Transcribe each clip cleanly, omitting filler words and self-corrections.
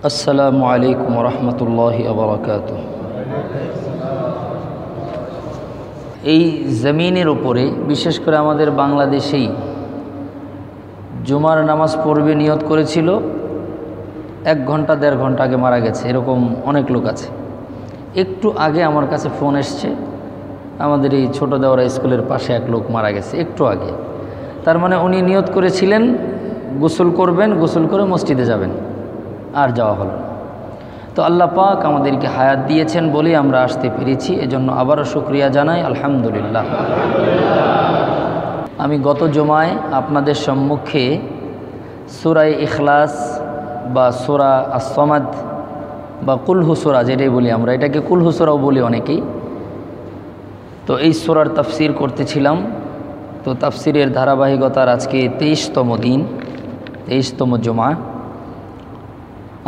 আসসালামু আলাইকুম রহমতুল্লাহি ওয়াবারাকাতুহু। এই জমিনের উপরে বিশেষ করে আমাদের বাংলাদেশেই জুমার নামাজ পড়বে নিয়ত করেছিল, 1 ঘন্টা 1.5 ঘন্টা আগে মারা গেছে। এরকম অনেক লোক আছে। একটু আগে আমার কাছে ফোন এসছে, আমাদের এই ছোট দেওয়ারা স্কুলের পাশে এক লোক মারা গেছে একটু আগে। তার মানে উনি নিয়ত করেছিলেন গোসল করবেন, গোসল করে মসজিদে যাবেন, আর যাওয়া হলো না। তো আল্লাহ পাক আমাদেরকে হায়াত দিয়েছেন বলেই আমরা আসতে পেরেছি, এজন্য আবারও শুকরিয়া জানাই, আলহামদুলিল্লাহ। আমি গত জুমায় আপনাদের সম্মুখে সূরা ইখলাস বা সূরা আস-সামাদ বা কুলহু সূরা যেটাই বলি আমরা, এটাকে কুলহু সূরাও বলি অনেকেই। তো এই সূরার তাফসীর করতেছিলাম। তো তাফসীরের ধারাবাহিকতার আজকে 23তম দিন, 23তম জুমা।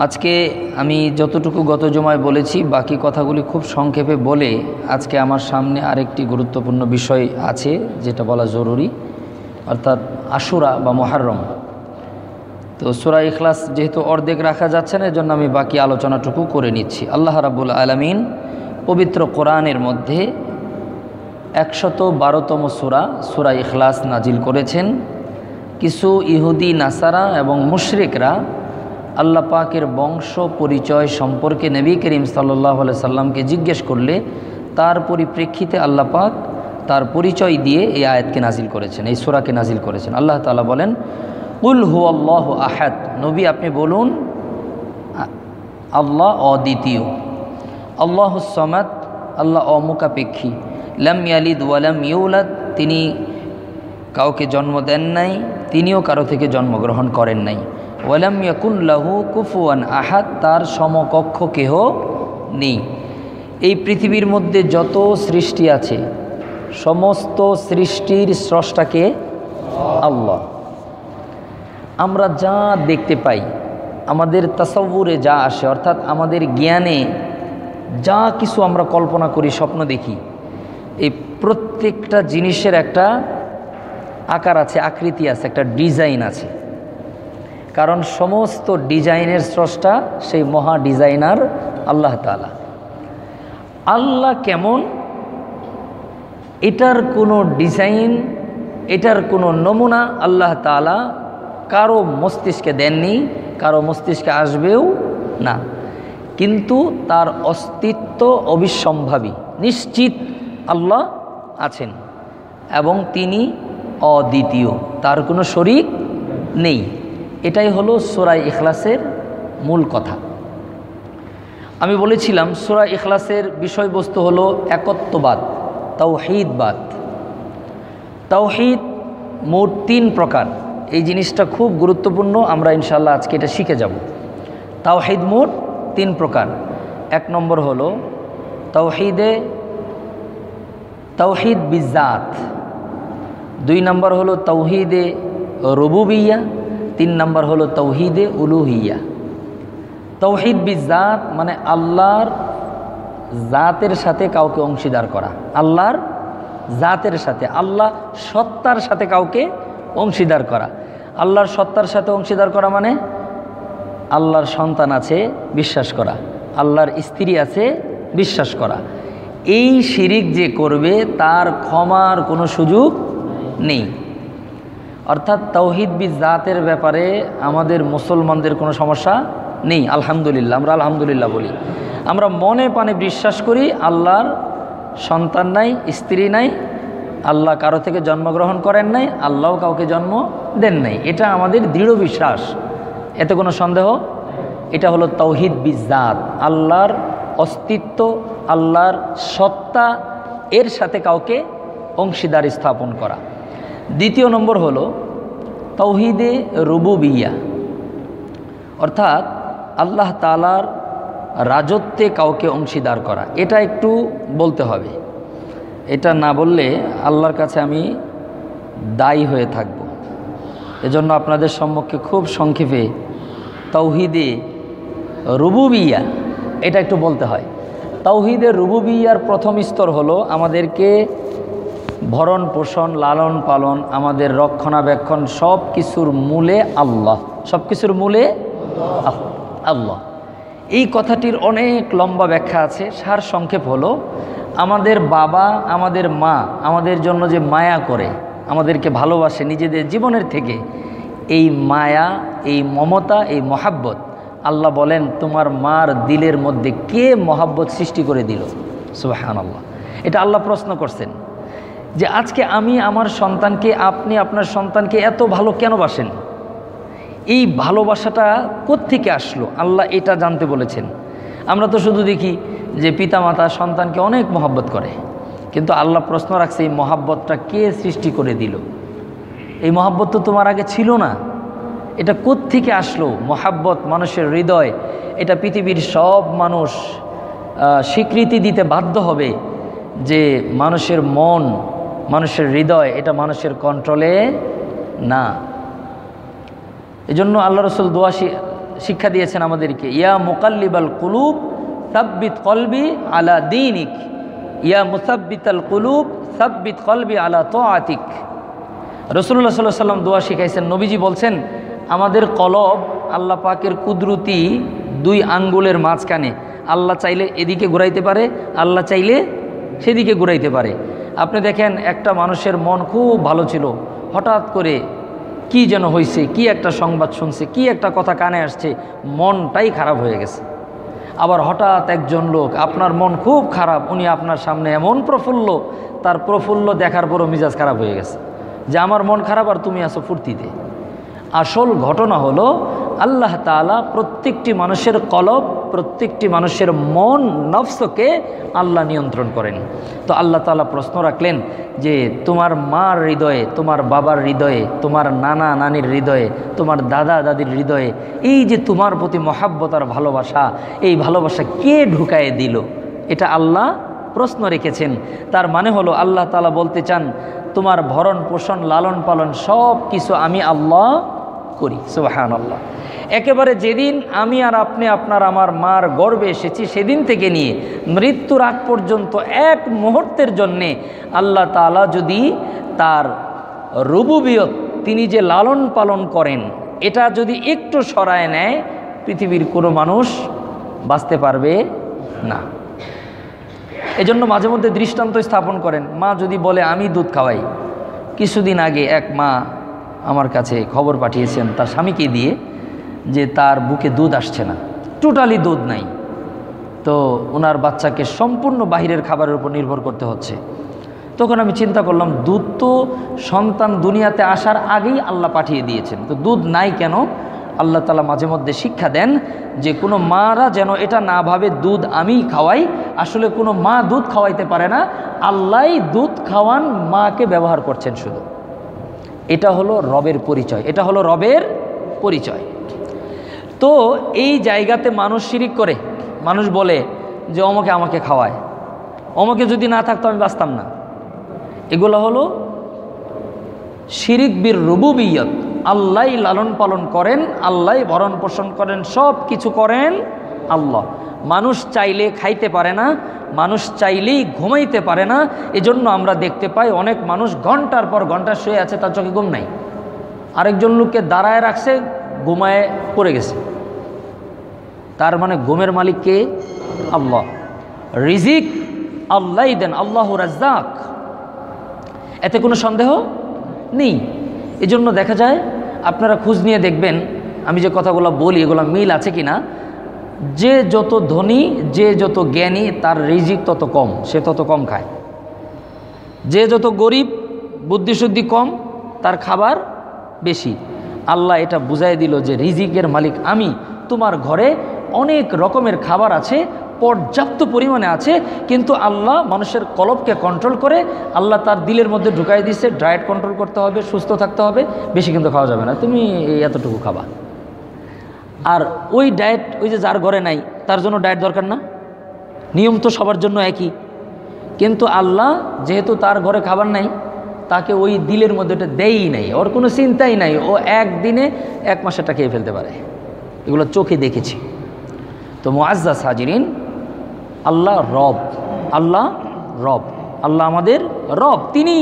আজকে আমি যতটুকু গত জুমায় বলেছি বাকি কথাগুলি খুব সংক্ষেপে বলে আজকে আমার সামনে আরেকটি গুরুত্বপূর্ণ বিষয় আছে যেটা বলা জরুরি, অর্থাৎ আশুরা বা মুহররম। তো সূরা ইখলাস যেহেতু অর্ধেক রাখা যাচ্ছে না, এজন্য আমি বাকি আলোচনাটুকু করে নিচ্ছি। আল্লাহ রাব্বুল আলামিন পবিত্র কোরআনের মধ্যে 112তম সূরা ইখলাস নাজিল করেছেন। কিছু ইহুদি নাসারা এবং মুশরিকরা আল্লাহ পাকের বংশ পরিচয় সম্পর্কে নবী করিম সাল্লাল্লাহু আলাইহি সাল্লামকে জিজ্ঞেস করলে তার পরিপ্রেক্ষিতে আল্লাহ পাক তার পরিচয় দিয়ে এই আয়াতকে নাজিল করেছেন, এই সূরাকে নাজিল করেছেন। আল্লাহ তাআলা বলেন, কুল হুয়াল্লাহু আহাদ, নবী আপনি বলুন আল্লাহ অদ্বিতীয়, আল্লাহুস সামাদ, আল্লাহ অমুখাপেক্ষী, লাম ইয়ালিদ ওয়া লাম ইউলাদ, তিনি কাউকে জন্ম দেন নাই, তিনিও কারো থেকে জন্মগ্রহণ করেন নাই, ওয়ালাম ইয়াকুন লাহু কুফুয়ান আহাদ, তার সমকক্ষ কেহ নেই। এই পৃথিবীর মধ্যে যত সৃষ্টি আছে সমস্ত সৃষ্টির স্রষ্টাকে আল্লাহ। আমরা যা দেখতে পাই, আমাদের তাসাউরে যা আসে, অর্থাৎ আমাদের জ্ঞানে যা কিছু আমরা কল্পনা করি, স্বপ্ন দেখি, এই প্রত্যেকটা জিনিসের একটা আকার আছে, আকৃতি আছে, একটা ডিজাইন আছে। কারণ সমস্ত ডিজাইনের স্রষ্টা সেই মহা ডিজাইনার আল্লাহ তাআলা। আল্লাহ কেমন, এটার কোনো ডিজাইন, এটার কোনো নমুনা আল্লাহ তাআলা কারো মস্তিষ্কে দেননি, কারো মস্তিষ্কে আসবেও না। কিন্তু তার অস্তিত্ব অবিসম্ভাবী, নিশ্চিত আল্লাহ আছেন এবং তিনি অদ্বিতীয়, তার কোনো শরীক নেই। এটাই হলো সূরা ইখলাসের মূল কথা। আমি বলেছিলাম সূরা ইখলাসের বিষয়বস্তু হলো একত্ববাদ, তাওহীদবাদ। তাওহীদ মোট 3 প্রকার। এই জিনিসটা খুব গুরুত্বপূর্ণ, আমরা ইনশাআল্লাহ আজকে এটা শিখে যাব। তাওহীদ মোট 3 প্রকার। 1 নম্বর হলো তাওহীদ বিজাত, 2 নম্বর হলো তাওহীদে রুবুবিয়্যাহ, 3 নম্বর হলো তাওহীদে উলুহিয়্যাহ। তাওহীদ বিজাত মানে আল্লাহর জাতের সাথে কাউকে অংশীদার করা, আল্লাহর জাতের সাথে, আল্লাহ সত্তার সাথে কাউকে অংশীদার করা। আল্লাহর সত্তার সাথে অংশীদার করা মানে আল্লাহর সন্তান আছে বিশ্বাস করা, আল্লাহর স্ত্রী আছে বিশ্বাস করা। এই শিরিক যে করবে তার ক্ষমার কোনো সুযোগ নেই। অর্থাৎ তাওহীদ বিজাতের ব্যাপারে আমাদের মুসলমানদের কোনো সমস্যা নেই, আলহামদুলিল্লাহ। আমরা আলহামদুলিল্লাহ বলি। আমরা মনে প্রাণে বিশ্বাস করি আল্লাহর সন্তান নাই, স্ত্রী নাই, আল্লাহ কারো থেকে জন্মগ্রহণ করেন নাই, আল্লাহও কাউকে জন্ম দেন নাই। এটা আমাদের দৃঢ় বিশ্বাস, এতে কোনো সন্দেহ। এটা হলো তাওহীদ বিজাত, আল্লাহর অস্তিত্ব, আল্লাহর সত্তা এর সাথে কাউকে অংশীদার স্থাপন করা। 2 নম্বর হলো তাওহীদে রুবুবিয়্যাহ, অর্থাৎ আল্লাহ তাআলার রাজত্বে কাউকে অংশীদার করা। এটা একটু বলতে হবে, এটা না বললে আল্লাহর কাছে আমি দায়ী হয়ে থাকব। এজন্য আপনাদের সম্মুখে খুব সংক্ষেপে তাওহীদে রুবুবিয়্যাহ এটা একটু বলতে হয়। তাওহীদে রুবুবিয়্যাহর প্রথম স্তর হলো আমাদেরকে ভরণ পোষণ, লালন পালন, আমাদের রক্ষণাবেক্ষণ সব কিছুর মূলে আল্লাহ, সব কিছুর মূলে আল্লাহ। এই কথাটির অনেক লম্বা ব্যাখ্যা আছে, সার সংক্ষেপ হলো, আমাদের বাবা আমাদের মা আমাদের জন্য যে মায়া করে, আমাদেরকে ভালোবাসে নিজেদের জীবনের থেকে, এই মায়া, এই মমতা, এই মহাব্বত, আল্লাহ বলেন তোমার মার দিলের মধ্যে কে মহাব্বত সৃষ্টি করে দিল? সুবহানাল্লাহ। এটা আল্লাহ প্রশ্ন করছেন যে আজকে আমি আমার সন্তানকে, আপনি আপনার সন্তানকে এত ভালো কেন বাসেন? এই ভালোবাসাটা কোত্থেকে আসলো? আল্লাহ এটা জানতে বলেছেন। আমরা তো শুধু দেখি যে পিতামাতা সন্তানকে অনেক মহব্বত করে, কিন্তু আল্লাহ প্রশ্ন রাখছে এই মহাব্বতটা কে সৃষ্টি করে দিল? এই মহাব্বত তো তোমার আগে ছিল না, এটা কোত্থেকে আসলো? মহাব্বত মানুষের হৃদয়, এটা পৃথিবীর সব মানুষ স্বীকৃতি দিতে বাধ্য হবে যে মানুষের মন, মানুষের হৃদয়, এটা মানুষের কন্ট্রোলে না। এজন্য আল্লাহ রসুল দোয়া শিক্ষা দিয়েছেন আমাদেরকে, ইয়া মুকাল্লিবাল কুলুব সাব্বিত কলবি আলা দীনিক, ইয়া মুসাব্বিতাল কুলুব সাব্বিত কলবি আলা তাআতিক। রাসূলুল্লাহ সাল্লাল্লাহু আলাইহি ওয়াসাল্লাম দোয়া শিখাইছেন। নবীজি বলছেন আমাদের কলব আল্লাহ পাকের কুদরতি দুই আঙ্গুলের মাঝখানে, আল্লাহ চাইলে এদিকে ঘুরাইতে পারে, আল্লাহ চাইলে সেদিকে ঘুরাইতে পারে। আপনি দেখেন একটা মানুষের মন খুব ভালো ছিল, হঠাৎ করে কি যেন হয়েছে, কি একটা সংবাদ শুনছে, কি একটা কথা কানে আসছে, মনটাই খারাপ হয়ে গেছে। আবার হঠাৎ একজন লোক, আপনার মন খুব খারাপ, উনি আপনার সামনে এমন প্রফুল্ল, তার প্রফুল্ল দেখার পরও মিজাজ খারাপ হয়ে গেছে যে আমার মন খারাপ আর তুমি আছো ফুর্তিতে। আসল ঘটনা হলো আল্লাহ তাআলা প্রত্যেকটি মানুষের কলব, প্রত্যেকটি মানুষের মন, নফসকে আল্লাহ নিয়ন্ত্রণ করেন। তো আল্লাহ তাআলা প্রশ্ন রাখলেন যে তোমার মার হৃদয়ে, তোমার বাবার হৃদয়ে, তোমার নানা নানির হৃদয়ে, তোমার দাদা দাদির হৃদয়ে এই যে তোমার প্রতি মহাব্বত আর ভালোবাসা, এই ভালোবাসা কে ঢুকায়ে দিল? এটা আল্লাহ প্রশ্ন রেখেছেন। তার মানে হলো আল্লাহ তাআলা বলতে চান তোমার ভরণ পোষণ লালন পালন সব কিছু আমি আল্লাহ করি। সুবহানাল্লাহ। একেবারে যেদিন আমি আর আপনি আপনার আমার মার গর্ভে এসেছি সেদিন থেকে নিয়ে মৃত্যুর আগ পর্যন্ত এক মুহূর্তের জন্যে আল্লাহ তাআলা যদি তার রুবুবিয়ত, তিনি যে লালন পালন করেন, এটা যদি একটু সরায় নেয়, পৃথিবীর কোনো মানুষ বাঁচতে পারবে না। এজন্য মাঝে মধ্যে দৃষ্টান্ত স্থাপন করেন। মা যদি বলে আমি দুধ খাওয়াই, কিছুদিন আগে এক মা আমার কাছে খবর পাঠিয়েছেন তার স্বামীকে দিয়ে যে তার বুকে দুধ আসছে না, টোটালি দুধ নাই। তো ওনার বাচ্চাকে সম্পূর্ণ বাহিরের খাবারের উপর নির্ভর করতে হচ্ছে। তখন আমি চিন্তা করলাম দুধ তো সন্তান দুনিয়াতে আসার আগেই আল্লাহ পাঠিয়ে দিয়েছেন, তো দুধ নাই কেন? আল্লাহ তাআলা মাঝে মধ্যে শিক্ষা দেন যে কোনো মারা যেন এটা না ভাবে দুধ আমিই খাওয়াই। আসলে কোনো মা দুধ খাওয়াইতে পারে না, আল্লাহই দুধ খাওয়ান, মাকে ব্যবহার করছেন শুধু। এটা হলো রবের পরিচয়, এটা হলো রবের পরিচয়। তো এই জায়গাতে মানুষ শিরিক করে, মানুষ বলে যে অমকে আমাকে খাওয়ায়, অমকে যদি না থাকতো আমি বাঁচতাম না। এগুলো হলো শিরিক বির রুবুবিয়ত। আল্লাহই লালন পালন করেন, আল্লাহই ভরণ পোষণ করেন, সব কিছু করেন আল্লাহ। মানুষ চাইলে খাইতে পারে না, মানুষ চাইলেই ঘুমাইতে পারে না। এজন্য আমরা দেখতে পাই অনেক মানুষ ঘন্টার পর ঘন্টা শুয়ে আছে, তার চোখে ঘুম নাই। আরেকজন লোককে দাঁড়ায় রাখছে, ঘুমায় পড়ে গেছে। তার মানে ঘুমের মালিক কে? আল্লাহ। রিজিক আল্লাহই দেন, আল্লাহু রাজ্জাক, এতে কোনো সন্দেহ নেই। এজন্য দেখা যায়, আপনারা খোঁজ নিয়ে দেখবেন আমি যে কথাগুলো বলি এগুলো মিল আছে কি না। যে যত ধনী, যে যত জ্ঞানী, তার রিজিক তত কম, সে তত কম খায়। যে যত গরিব, বুদ্ধিশুদ্ধি কম, তার খাবার বেশি। আল্লাহ এটা বুঝাই দিল যে রিজিকের মালিক আমি। তোমার ঘরে অনেক রকমের খাবার আছে, পর্যাপ্ত পরিমাণে আছে, কিন্তু আল্লাহ মানুষের কলবকে কন্ট্রোল করে আল্লাহ তার দিলের মধ্যে ঢুকাই দিচ্ছে। ডায়েট কন্ট্রোল করতে হবে, সুস্থ থাকতে হবে, বেশি কিন্তু খাওয়া যাবে না, তুমি এতটুকু খাবা। আর ওই ডায়েট, ওই যে যার ঘরে নাই তার জন্য ডায়েট দরকার না, নিয়ম তো সবার জন্য একই। কিন্তু আল্লাহ যেহেতু তার ঘরে খাবার নাই, তাকে ওই দিলের মধ্যে ওটা দেয়ই নাই, ওর কোনো চিন্তাই নাই, ও একদিনে 1 মাসেরটা খেয়ে ফেলতে পারে। এগুলো চোখে দেখেছি। তো মুআজ্জাজ হাজিরিন, আল্লাহ রব, আল্লাহ রব, আল্লাহ আমাদের রব। তিনি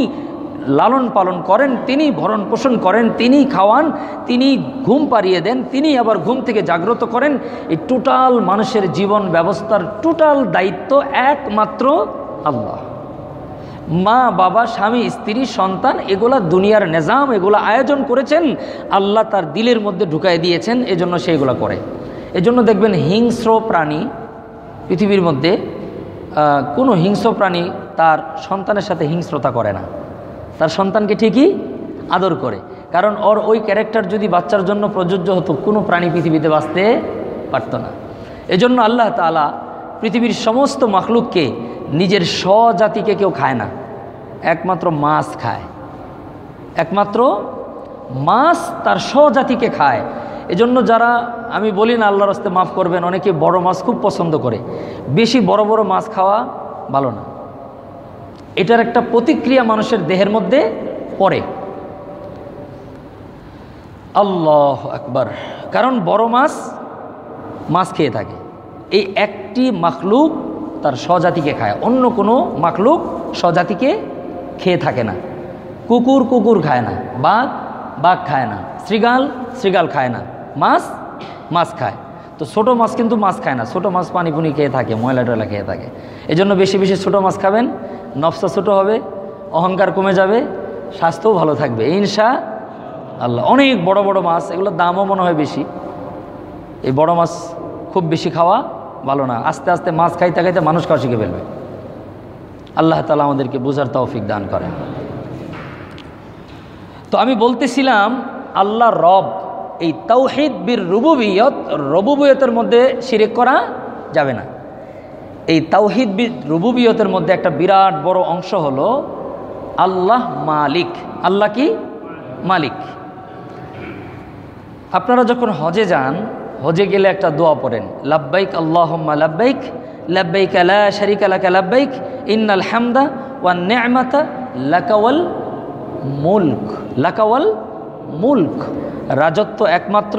লালন পালন করেন, তিনি ভরণ পোষণ করেন, তিনি খাওয়ান, তিনি ঘুম পাড়িয়ে দেন, তিনি আবার ঘুম থেকে জাগ্রত করেন। এই টোটাল মানুষের জীবন ব্যবস্থার টোটাল দায়িত্ব একমাত্র আল্লাহ। মা বাবা স্বামী স্ত্রী সন্তান এগুলা দুনিয়ার নিজাম, এগুলো আয়োজন করেছেন আল্লাহ, তার দিলের মধ্যে ঢুকাই দিয়েছেন, এজন্য সে এগুলো করে। এজন্য দেখবেন হিংস্র প্রাণী পৃথিবীর মধ্যে কোনো হিংস্র প্রাণী তার সন্তানের সাথে হিংস্রতা করে না, তার সন্তানকে ঠিকই আদর করে। কারণ ওর ওই ক্যারেক্টার যদি বাচ্চার জন্য প্রযোজ্য হতো, কোনো প্রাণী পৃথিবীতে বাঁচতে পারত না। এজন্য আল্লাহ তাআলা পৃথিবীর সমস্ত মাখলুককে, নিজের স্বজাতিকে কেউ খায় না, একমাত্র মাছ খায়, একমাত্র মাছ তার স্বজাতিকে খায়। এজন্য যারা, আমি বলি না আল্লাহর রাস্তে মাফ করবেন, অনেকে বড় মাছ খুব পছন্দ করে, বেশি বড় বড় মাছ খাওয়া ভালো না। এটার একটা প্রতিক্রিয়া মানুষের দেহের মধ্যে পড়ে। আল্লাহু আকবার। কারণ বড় মাছ খেয়ে থাকে, এই একটি মাখলুক তার স্বজাতিকে খায়, অন্য কোনো মাখলুক স্বজাতিকে খেয়ে থাকে না। কুকুর খায় না, বাঘ খায় না, শৃগাল খায় না, মাছ খায়। তো ছোটো মাছ কিন্তু মাছ খায় না, ছোটো মাছ পানি পুনি খেয়ে থাকে, ময়লা টয়লা খেয়ে থাকে। এজন্য বেশি বেশি ছোটো মাছ খাবেন, নফসা ছোটো হবে, অহংকার কমে যাবে, স্বাস্থ্যও ভালো থাকবে ইনশাআল্লাহ। অনেক বড় বড় মাছ, এগুলোর দামও মনে হয় বেশি। এই বড় মাছ খুব বেশি খাওয়া ভালো না, আস্তে আস্তে মাছ খাইতে খাইতে মানুষ খাওয়া শিখে ফেলবে। আল্লাহ তাআলা আমাদেরকে বোঝার তৌফিক দান করেন। তো আমি বলতেছিলাম আল্লাহ রব, এই তাওহীদ বির রুবুবিয়তের মধ্যে শিরক করা যাবে না। এই তাওহীদ বির রুবুবিয়তের মধ্যে একটা বিরাট বড় অংশ হলো আল্লাহ মালিক। আল্লাহ কি? মালিক। আপনারা যখন হজে যান, হজে গেলে একটা দোয়া পড়েন, লাব্বাইক আল্লাহুম্মা লাব্বাইক, লাব্বাইক লা শারীকা লাকা লাব্বাইক, ইন্নাল হামদা ওয়ান নি'মাতা লাকাওয়াল মুলক। লাকাওয়াল মুলক, রাজত্ব একমাত্র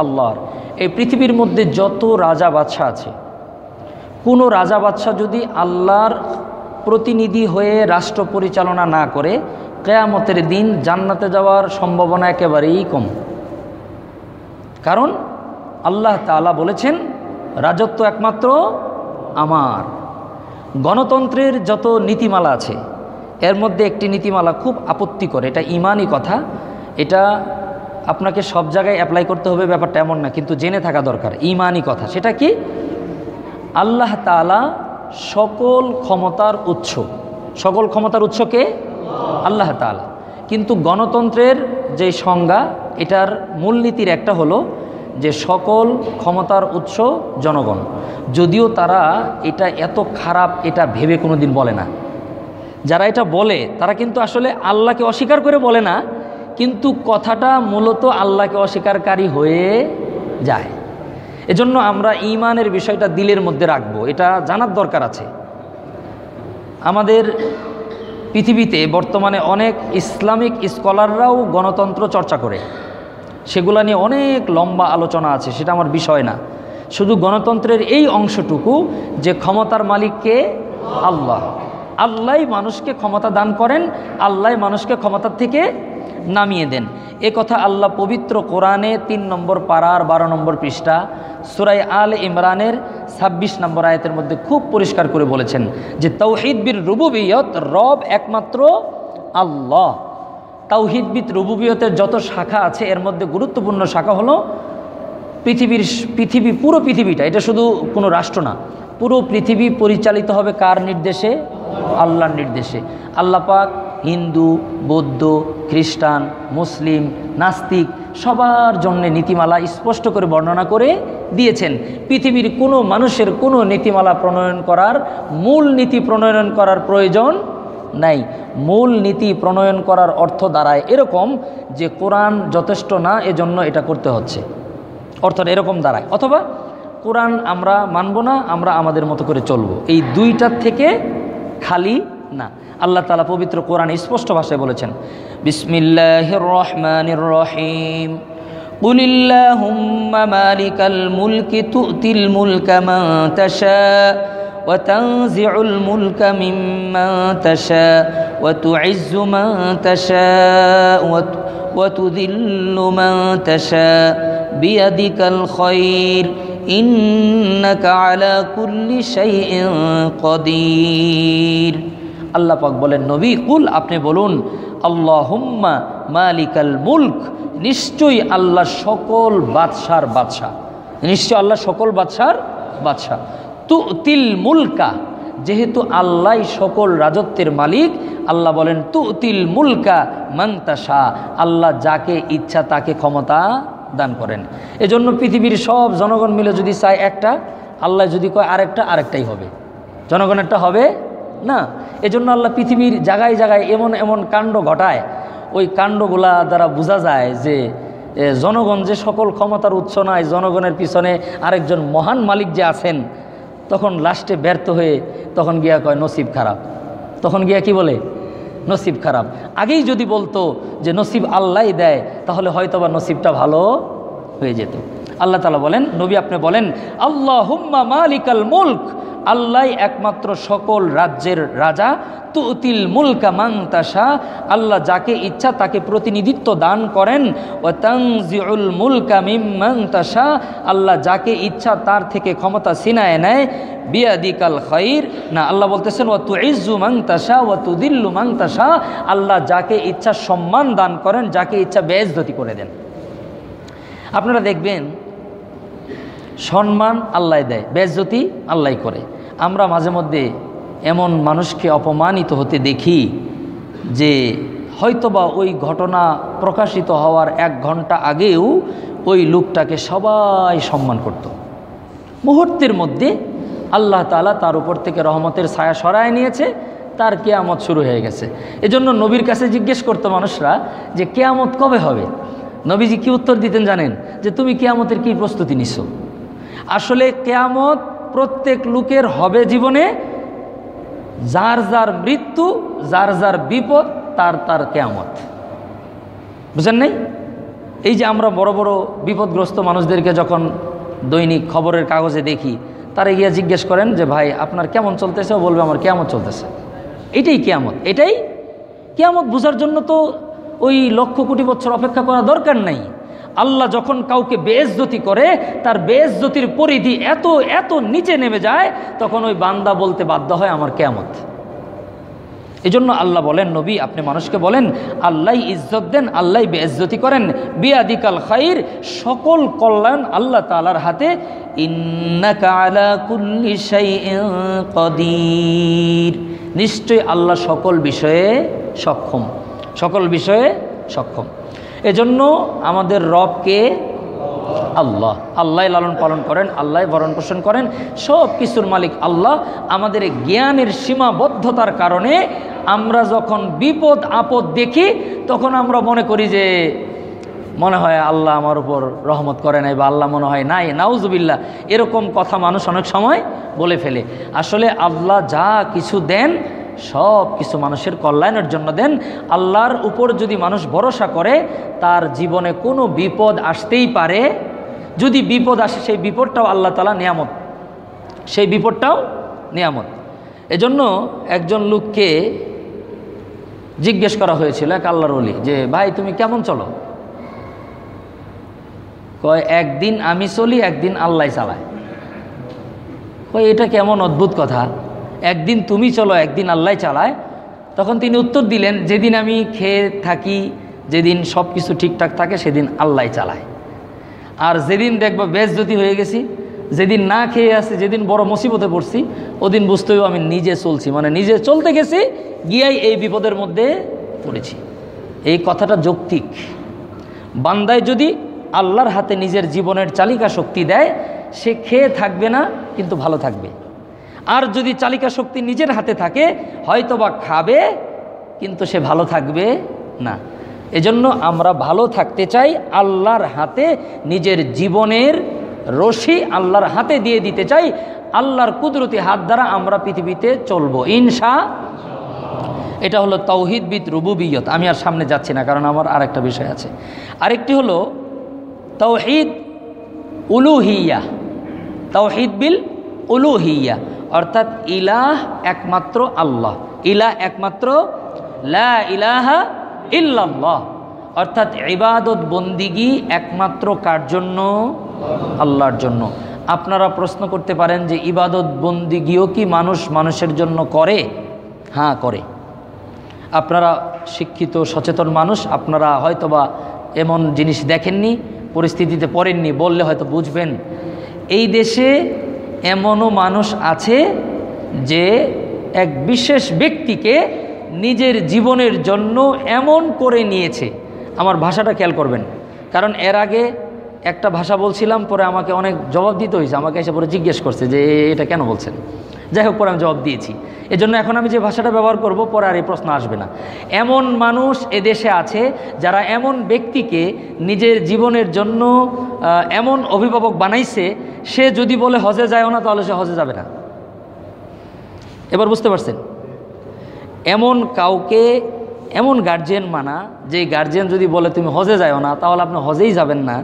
আল্লাহর। এই পৃথিবীর মধ্যে যত রাজা বাদশাহ আছে, কোনো রাজা বাদশাহ যদি আল্লাহর প্রতিনিধি হয়ে রাষ্ট্র পরিচালনা না করে, কিয়ামতের দিন জান্নাতে যাওয়ার সম্ভাবনা একেবারেই কম। কারণ আল্লাহ তাআলা বলেছেন রাজত্ব একমাত্র আমার। গণতন্ত্রের যত নীতিমালা আছে, এর মধ্যে একটি নীতিমালা খুব আপত্তিকর, এটা ঈমানি কথা, এটা আপনাকে সব জায়গায় অ্যাপ্লাই করতে হবে ব্যাপারটা এমন না, কিন্তু জেনে থাকা দরকার, ঈমানি কথা। সেটা কি? আল্লাহ তাআলা সকল ক্ষমতার উৎস। সকল ক্ষমতার উৎস কে? আল্লাহ তাআলা। কিন্তু গণতন্ত্রের যে সংজ্ঞা, এটার মূলনীতির একটা হলো যে সকল ক্ষমতার উৎস জনগণ। যদিও তারা এটা এত খারাপ এটা ভেবে কোনো দিন বলে না। যারা এটা বলে তারা কিন্তু আসলে আল্লাহকে অস্বীকার করে বলে না, কিন্তু কথাটা মূলত আল্লাহকে অস্বীকারী হয়ে যায়। এজন্য আমরা ঈমানের বিষয়টা দিলের মধ্যে রাখবো, এটা জানার দরকার আছে। আমাদের পৃথিবীতে বর্তমানে অনেক ইসলামিক স্কলাররাও গণতন্ত্র চর্চা করে, সেগুলা নিয়ে অনেক লম্বা আলোচনা আছে, সেটা আমার বিষয় না। শুধু গণতন্ত্রের এই অংশটুকু যে ক্ষমতার মালিককে আল্লাহ, আল্লাহই মানুষকে ক্ষমতা দান করেন, আল্লাহই মানুষকে ক্ষমতার থেকে নামিয়ে দেন। এ কথা আল্লাহ পবিত্র কোরআনে 3 নম্বর পারার 12 নম্বর পৃষ্ঠা সূরা আলে ইমরানের 26 নম্বর আয়াতের মধ্যে খুব পরিষ্কার করে বলেছেন যে তাওহীদ বির রুবুবিয়ত, রব একমাত্র আল্লাহ। তাওহীদ বির রুবুবিয়তের যত শাখা আছে এর মধ্যে গুরুত্বপূর্ণ শাখা হলো পুরো পৃথিবীটা, এটা শুধু কোনো রাষ্ট্র না, পুরো পৃথিবী পরিচালিত হবে কার নির্দেশে? আল্লাহর নির্দেশে। আল্লাহ পাক হিন্দু, বৌদ্ধ, খ্রিস্টান, মুসলিম, নাস্তিক সবার জন্য নীতিমালা স্পষ্ট করে বর্ণনা করে দিয়েছেন। পৃথিবীর কোনো মানুষের কোনো নীতিমালা প্রণয়ন করার, মূল নীতি প্রণয়ন করার প্রয়োজন নাই। মূল নীতি প্রণয়ন করার অর্থ দাঁড়ায় এরকম যে কোরআন যথেষ্ট না, এজন্য এটা করতে হচ্ছে, অর্থটা এরকম দাঁড়ায়। অথবা কোরআন আমরা মানব না, আমরা আমাদের মতো করে চলবো, এই দুইটার থেকে খালি না। আল্লাহ তাআলা পবিত্র কোরআনে স্পষ্ট ভাষায় বলেছেন, বিসমিল্লাহির রহমানির রহিম, কুলিল্লাহুম্মা মালিকাল মুলকি তুতিল মুলকা মান তাশা وتنزع الملك ممن تشاء وتعز من تشاء وتذل من تشاء بيدك الخير إنك على كل شيء قدير। আল্লাহ পাক বলেন, নবী কুল, আপনি বলুন, আল্লাহুম্মা মালিকাল মুলক, নিশ্চয়ই আল্লাহ সকল বাদশার বাদশাহ, নিশ্চয় আল্লাহ সকল বাদশার বাদশাহ। তুতিল মুলকা, যেহেতু আল্লাহ সকল রাজত্বের মালিক, আল্লাহ বলেন তুতিল মুলকা মান তাশা, আল্লাহ যাকে ইচ্ছা তাকে ক্ষমতা দান করেন। এজন্য পৃথিবীর সব জনগণ মিলে যদি চায় একটা, আল্লাহ যদি কয় আরেকটাই হবে, জনগণেরটা হবে না। এজন্য আল্লাহ পৃথিবীর জায়গায় জায়গায় এমন এমন কাণ্ড ঘটায়, ওই কাণ্ডগুলা দ্বারা বোঝা যায় যে জনগণ যে সকল ক্ষমতার উৎস নয়, জনগণের পিছনে আরেকজন মহান মালিক যে আছেন, তখন লাস্টে ব্যর্থ হয়ে তখন গিয়া কয় নসিব খারাপ, তখন গিয়া কি বলে নসিব খারাপ। আগেই যদি বলতো যে নসিব আল্লাহই দেয়, তাহলে হয়তোবা নসিবটা ভালো হয়ে যেত। আল্লাহ তাআলা বলেন, নবী আপনি বলেন, আল্লাহুম্মা মালিকাল মুলক, আল্লাহ একমাত্র সকল রাজ্যের রাজা। তুতিল মুলকা মান তাশা, আল্লাহ যাকে ইচ্ছা তাকে প্রতিনিধিত্ব দান করেন। ওয়া তানজিউল মুলকা মিম্মান তাশা, আল্লাহ যাকে ইচ্ছা তার থেকে ক্ষমতা ছিনায় নেয়। বিয়াদিকাল খায়র, না, আল্লাহ বলতেছেন ওয়া তুইজ্জু মান তাশা ওয়া তুযিল্লু মান তাশা, আল্লাহ যাকে ইচ্ছা সম্মান দান করেন, যাকে ইচ্ছা বেইজ্জতি করে দেন। আপনারা দেখবেন সম্মান আল্লাহ দেয়, বেইজ্জতি আল্লাহ করে। আমরা মাঝে মধ্যে এমন মানুষকে অপমানিত হতে দেখি যে হয়তোবা ওই ঘটনা প্রকাশিত হওয়ার 1 ঘন্টা আগেও ওই লোকটাকে সবাই সম্মান করত। মুহূর্তের মধ্যে আল্লাহ তাআলা তার উপর থেকে রহমতের ছায়া সরায় নিয়েছে, তার কিয়ামত শুরু হয়ে গেছে। এজন্য নবীর কাছে জিজ্ঞেস করতো মানুষরা যে কিয়ামত কবে হবে। নবীজি কি উত্তর দিতেন জানেন? যে তুমি কিয়ামতের কি প্রস্তুতি নিছো? আসলে কিয়ামত প্রত্যেক লোকের হবে জীবনে, যার যার মৃত্যু, যার যার বিপদ, তার তার কিয়ামত। বুঝেন নাই? এই যে আমরা বড় বড় বিপদগ্রস্ত মানুষদেরকে যখন দৈনিক খবরের কাগজে দেখি, তারা গিয়ে জিজ্ঞেস করেন যে ভাই আপনার কেমন চলতেছে? ও বলবে আমার কিয়ামত চলতেছে। এটাই কিয়ামত, এটাই কিয়ামত। বোঝার জন্য তো ওই লক্ষ কোটি বছর অপেক্ষা করা দরকার নাই। আল্লাহ যখন কাউকে বেইজ্জতি করে, তার বেইজ্জতির পরিধি এত এত নিচে নেমে যায়, তখন ওই বান্দা বলতে বাধ্য হয় আমার কিয়ামত। এজন্য আল্লাহ বলেন, নবী আপনি মানুষকে বলেন, আল্লাহ ইজ্জত দেন, আল্লাহ বেইজ্জতি করেন। বিয়াদিকাল খায়র, সকল কল্যাণ আল্লাহ তাআলার হাতে। ইন্নাকা আলা কুল্লি শাইইন কাদির, নিশ্চয় আল্লাহ সকল বিষয়ে সক্ষম, সকল বিষয়ে সক্ষম। এজন্য আমাদের রবকে আল্লাহ, আল্লাহ লালন পালন করেন, আল্লাহ ভরণ পোষণ করেন, সব কিছুর মালিক আল্লাহ। আমাদের জ্ঞানের সীমাবদ্ধতার কারণে আমরা যখন বিপদ আপদ দেখি, তখন আমরা মনে করি যে মনে হয় আল্লাহ আমার উপর রহমত করে নাই, বা আল্লাহ মনে হয় নাই, নাউজুবিল্লাহ, এরকম কথা মানুষ অনেক সময় বলে ফেলে। আসলে আল্লাহ যা কিছু দেন সব কিছু মানুষের কল্যাণের জন্য দেন। আল্লাহর উপর যদি মানুষ ভরসা করে, তার জীবনে কোনো বিপদ আসতেই পারে। যদি বিপদ আসে, সেই বিপদটাও আল্লাহ তাআলা নিয়ামত, সেই বিপদটাও নিয়ামত। এজন্য একজন লোককে জিজ্ঞেস করা হয়েছিল, এক আল্লাহর ওলি, যে ভাই তুমি কেমন চলো? কয় একদিন আমি চলি, একদিন আল্লাহ চালায়। কয় এটা কেমন অদ্ভুত কথা, একদিন তুমি চলো, একদিন আল্লাহ চালায়। তখন তিনি উত্তর দিলেন, যেদিন আমি খেয়ে থাকি, যেদিন সব কিছু ঠিকঠাক থাকে, সেদিন আল্লাহ চালায়। আর যেদিন দেখবো বেইজ্জতি হয়ে গেছি, যেদিন না খেয়ে আসি, যেদিন বড় মুসিবতে পড়ছি, ওদিন বুঝতেও আমি নিজে চলছি, মানে নিজে চলতে গেছি, গিয়াই এই বিপদের মধ্যে পড়েছি। এই কথাটা যৌক্তিক। বান্দায় যদি আল্লাহর হাতে নিজের জীবনের চালিকা শক্তি দেয়, সে খেয়ে থাকবে না, কিন্তু ভালো থাকবে। আর যদি চালিকা শক্তি নিজের হাতে থাকে, হয়তোবা খাবে, কিন্তু সে ভালো থাকবে না। এজন্য আমরা ভালো থাকতে চাই, আল্লাহর হাতে নিজের জীবনের রশি আল্লাহর হাতে দিয়ে দিতে চাই। আল্লাহর কুদরতি হাত দ্বারা আমরা পৃথিবীতে চলবো ইনশাআল্লাহ। এটা হলো তাওহীদ বিদ রুবুবিয়ত। আমি আর সামনে যাচ্ছি না, কারণ আমার আরেকটা বিষয় আছে। আরেকটি হলো তাওহীদ উলুহিয়া, তাওহীদ বিল উলুহিয়া, অর্থাৎ ইলাহ একমাত্র আল্লাহ, ইলাহ একমাত্র লা ইলাহা ইল্লাল্লাহ, অর্থাৎ ইবাদত বন্দিগি একমাত্র কার জন্য? আল্লাহর জন্য। আপনারা প্রশ্ন করতে পারেন যে ইবাদত বন্দিগিও কি মানুষ মানুষের জন্য করে? হ্যাঁ, করে। আপনারা শিক্ষিত সচেতন মানুষ, আপনারা হয়তোবা এমন জিনিস দেখেননি, পরিস্থিতিতে পড়েননি, বললে হয়তো বুঝবেন। এই দেশে এমনও মানুষ আছে যে এক বিশেষ ব্যক্তিকে নিজের জীবনের জন্য এমন করে নিয়েছে। আমার ভাষাটা খেয়াল করবেন, কারণ এর আগে একটা ভাষা বলছিলাম, পরে আমাকে অনেক জবাব দিতে হয়েছে, আমাকে এসে পরে জিজ্ঞেস করছে যে এটা কেন বলছেন। যাই হোক, পরে আমি জবাব দিয়েছি। এজন্য এখন আমি যে ভাষাটা ব্যবহার করব, পরে আর এই প্রশ্ন আসবে না। এমন মানুষ এদেশে আছে যারা এমন ব্যক্তিকে নিজের জীবনের জন্য এমন অভিভাবক বানাইছে, সে যদি বলে হজে যায় না, তাহলে সে হজে যাবে না। এবার বুঝতে পারছেন? এমন কাউকে, এমন গার্জিয়ান মানা, যে গার্জিয়ান যদি বলে তুমি হজে যাও না, তাহলে আপনি হজেই যাবেন না।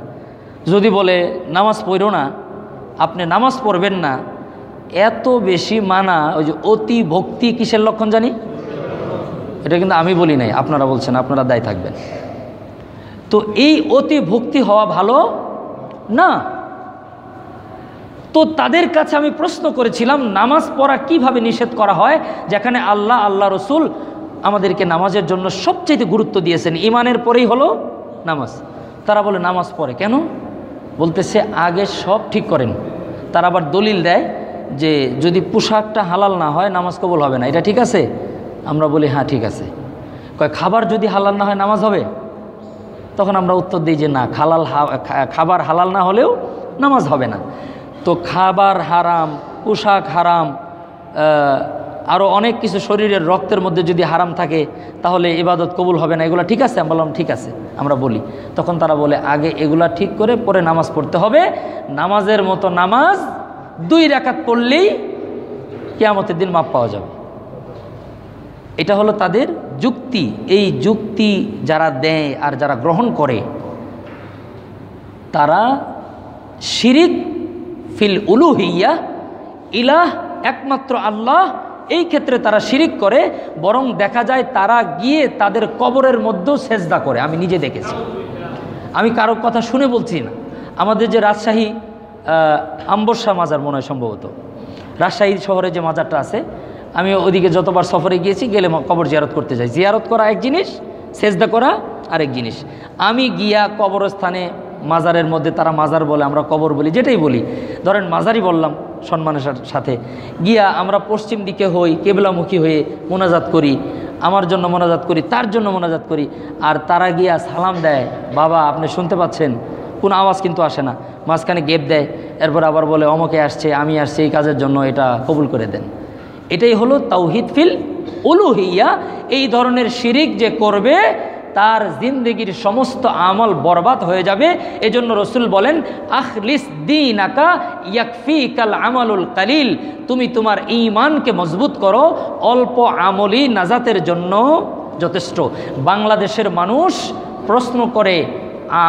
যদি বলে নামাজ পড়ো না, আপনি নামাজ পড়বেন না। এত বেশি মানা, ওই যে অতি ভক্তি কিসের লক্ষণ জানি? এটা কিন্তু আমি বলি নাই, আপনারা বলছেন, আপনারা দায়ী থাকবেন। তো এই অতি ভক্তি হওয়া ভালো না। তো তাদের কাছে আমি প্রশ্ন করেছিলাম, নামাজ পড়া কিভাবে নিষেধ করা হয়, যেখানে আল্লাহ, আল্লাহ রসুল আমাদেরকে নামাজের জন্য সবচেয়ে গুরুত্ব দিয়েছেন, ইমানের পরেই হলো নামাজ। তারা বলে নামাজ পড়ে কেন? বলতেছে আগে সব ঠিক করেন। তারা আবার দলিল দেয় যে যদি পোশাকটা হালাল না হয় নামাজ কবুল হবে না, এটা ঠিক আছে? আমরা বলি হ্যাঁ ঠিক আছে। কয় খাবার যদি হালাল না হয় নামাজ হবে? তখন আমরা উত্তর দিই যে না, খাবার হালাল না হলেও নামাজ হবে না। তো খাবার হারাম, পোশাক হারাম, আরও অনেক কিছু শরীরের রক্তের মধ্যে যদি হারাম থাকে তাহলে ইবাদত কবুল হবে না, এগুলো ঠিক আছে? আমি বললাম ঠিক আছে, আমরা বলি। তখন তারা বলে আগে এগুলা ঠিক করে পরে নামাজ পড়তে হবে। নামাজের মতো নামাজ 2 রাকাত পড়লেই কিয়ামতের দিন মাপ পাওয়া যাবে। এটা হলো তাদের যুক্তি। এই যুক্তি যারা দেয় আর যারা গ্রহণ করে, তারা শিরিক ফিল উলুহিয়া, ইলাহ একমাত্র আল্লাহ, এই ক্ষেত্রে তারা শিরিক করে। বরং দেখা যায় তারা গিয়ে তাদের কবরের মধ্যেও সেজদা করে। আমি নিজে দেখেছি, আমি কারো কথা শুনে বলছি না। আমাদের যে রাজশাহী আম্বরশাহ মাজার মনে হয় সম্ভবত, রাজশাহী শহরে যে মাজারটা আছে, আমি ওদিকে যতবার সফরে গিয়েছি, গেলে কবর জিয়ারত করতে যাই। জিয়ারত করা এক জিনিস, সেজদা করা আরেক জিনিস। আমি গিয়া কবরস্থানে, মাজারের মধ্যে, তারা মাজার বলে, আমরা কবর বলি, যেটাই বলি, ধরেন মাজারই বললাম সম্মানের সাথে, গিয়া আমরা পশ্চিম দিকে হই, কেবলামুখী হয়ে মোনাজাত করি, আমার জন্য মোনাজাত করি, তার জন্য মোনাজাত করি। আর তারা গিয়া সালাম দেয়, বাবা আপনি শুনতে পাচ্ছেন? কোনো আওয়াজ কিন্তু আসে না, মাঝখানে গেপ দেয়, এরপর আবার বলে অমকে আসছে, আমি আসছি এই কাজের জন্য, এটা কবুল করে দেন। এটাই হলো তাওহীদ ফিল উলুহিয়া। এই ধরনের শিরিক যে করবে তার জিন্দেগির সমস্ত আমল বরবাদ হয়ে যাবে। এজন্য রসুল বলেন আখলিস দীনাকা ইয়াকফিকাল আমালুল কালিল, তুমি তোমার ঈমানকে মজবুত করো, অল্প আমলই নাজাতের জন্য যথেষ্ট। বাংলাদেশের মানুষ প্রশ্ন করে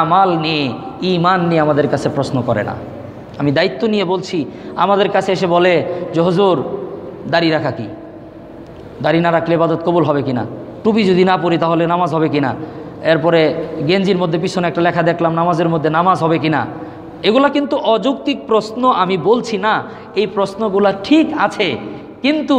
আমাল নিয়ে, ঈমান নিয়ে আমাদের কাছে প্রশ্ন করে না। আমি দায়িত্ব নিয়ে বলছি, আমাদের কাছে এসে বলে যে হুজুর দাড়ি রাখা কি? দাড়ি না রাখলে ইবাদত কবুল হবে কিনা? টুপি যদি না পরি তাহলে নামাজ হবে কিনা? এরপরে গেঞ্জির মধ্যে পিছনে একটা লেখা দেখলাম নামাজের মধ্যে, নামাজ হবে কিনা? এগুলা কিন্তু অযৌক্তিক প্রশ্ন, আমি বলছি না। এই প্রশ্নগুলা ঠিক আছে, কিন্তু